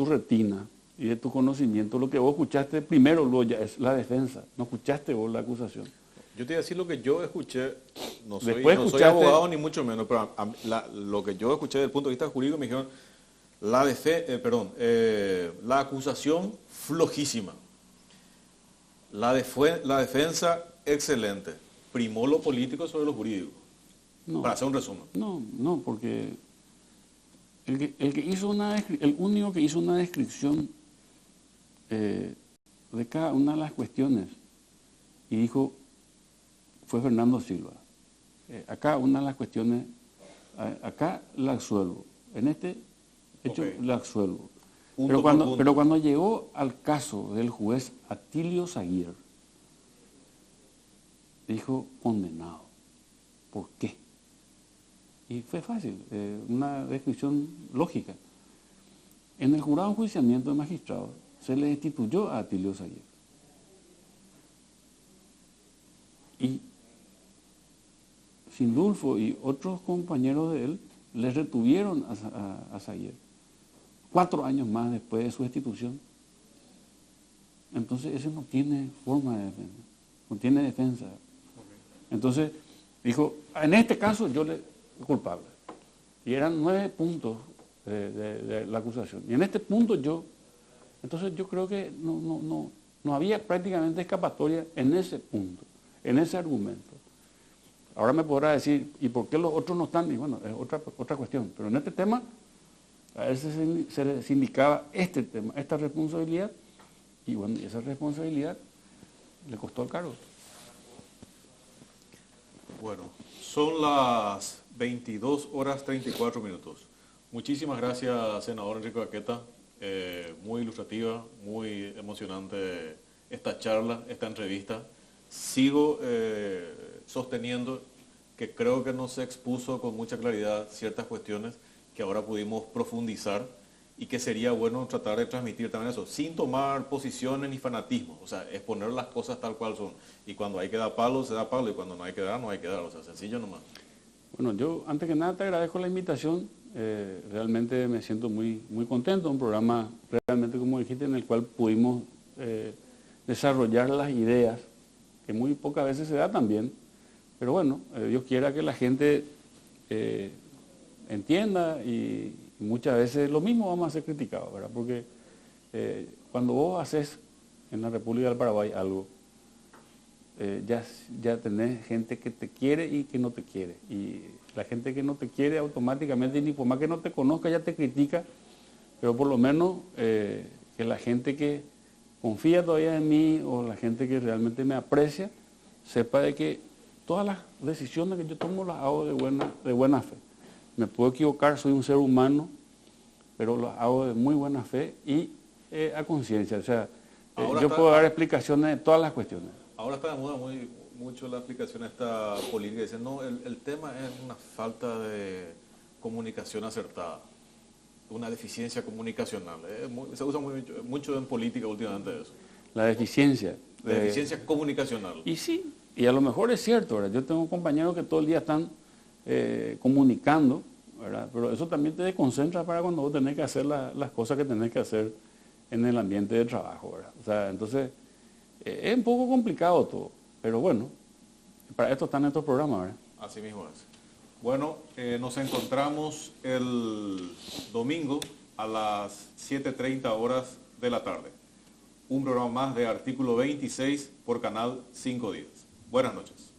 retina y de tu conocimiento lo que vos escuchaste primero ya es la defensa, no escuchaste vos la acusación. Yo te voy a decir lo que yo escuché, no soy abogado ni mucho menos, pero lo que yo escuché desde el punto de vista jurídico me dijeron, la acusación flojísima, la defensa excelente, primó lo político sobre lo jurídico. No, para hacer un resumen. No, porque el único que hizo una descripción de cada una de las cuestiones y dijo fue Fernando Silva. Acá una de las cuestiones, acá la absuelvo, en este hecho la absuelvo. Pero cuando llegó al caso del juez Atilio Zaguier, dijo condenado. ¿Por qué? Y fue fácil, una descripción lógica. En el jurado de enjuiciamiento de magistrados se le destituyó a Atilio Sayer. Y Sindulfo y otros compañeros de él le retuvieron a Sayer 4 años más después de su destitución. Entonces ese no tiene forma de defensa, no tiene defensa. Entonces dijo, en este caso yo le culpable. Y eran 9 puntos de la acusación. Y en este punto entonces yo creo que no había prácticamente escapatoria en ese punto, en ese argumento. Ahora me podrá decir, ¿y por qué los otros no están? Y bueno, es otra cuestión. Pero en este tema, a veces se indicaba este tema, esta responsabilidad, y bueno, esa responsabilidad le costó el cargo. Bueno, son las 22:34. Muchísimas gracias, senador Enrique Baqueta. Muy ilustrativa, muy emocionante esta charla, esta entrevista. Sigo sosteniendo que creo que no se expuso con mucha claridad ciertas cuestiones que ahora pudimos profundizar y que sería bueno tratar de transmitir también eso, sin tomar posiciones ni fanatismo, o sea, exponer las cosas tal cual son. Y cuando hay que dar palo, se da palo, y cuando no hay que dar, no hay que dar, o sea, sencillo nomás. Bueno, yo antes que nada te agradezco la invitación, realmente me siento muy contento, un programa realmente, como dijiste, en el cual pudimos desarrollar las ideas, que muy pocas veces se da también, pero bueno, Dios quiera que la gente entienda, y muchas veces lo mismo vamos a ser criticados, ¿verdad? Porque cuando vos haces en la República del Paraguay algo, ya tenés gente que te quiere y que no te quiere. Y la gente que no te quiere automáticamente, ni por más que no te conozca, ya te critica, pero por lo menos que la gente que confía todavía en mí, o la gente que realmente me aprecia, sepa de que todas las decisiones que yo tomo las hago de buena fe. Me puedo equivocar, soy un ser humano, pero las hago de muy buena fe y a conciencia. O sea, yo puedo dar explicaciones de todas las cuestiones. Ahora está de moda mucho la aplicación esta política. Dicen, no, el tema es una falta de comunicación acertada, una deficiencia comunicacional. Se usa mucho en política últimamente eso. La deficiencia. La deficiencia comunicacional. Y sí, y a lo mejor es cierto, ¿verdad? Yo tengo compañeros que todo el día están comunicando, ¿verdad? Pero eso también te desconcentra para cuando vos tenés que hacer las cosas que tenés que hacer en el ambiente de trabajo, ¿verdad? O sea, entonces es un poco complicado todo, pero bueno, para esto están estos programas, ¿verdad? Así mismo es. Bueno, nos encontramos el domingo a las 7:30 horas de la tarde. Un programa más de Artículo 26 por Canal 5 Días. Buenas noches.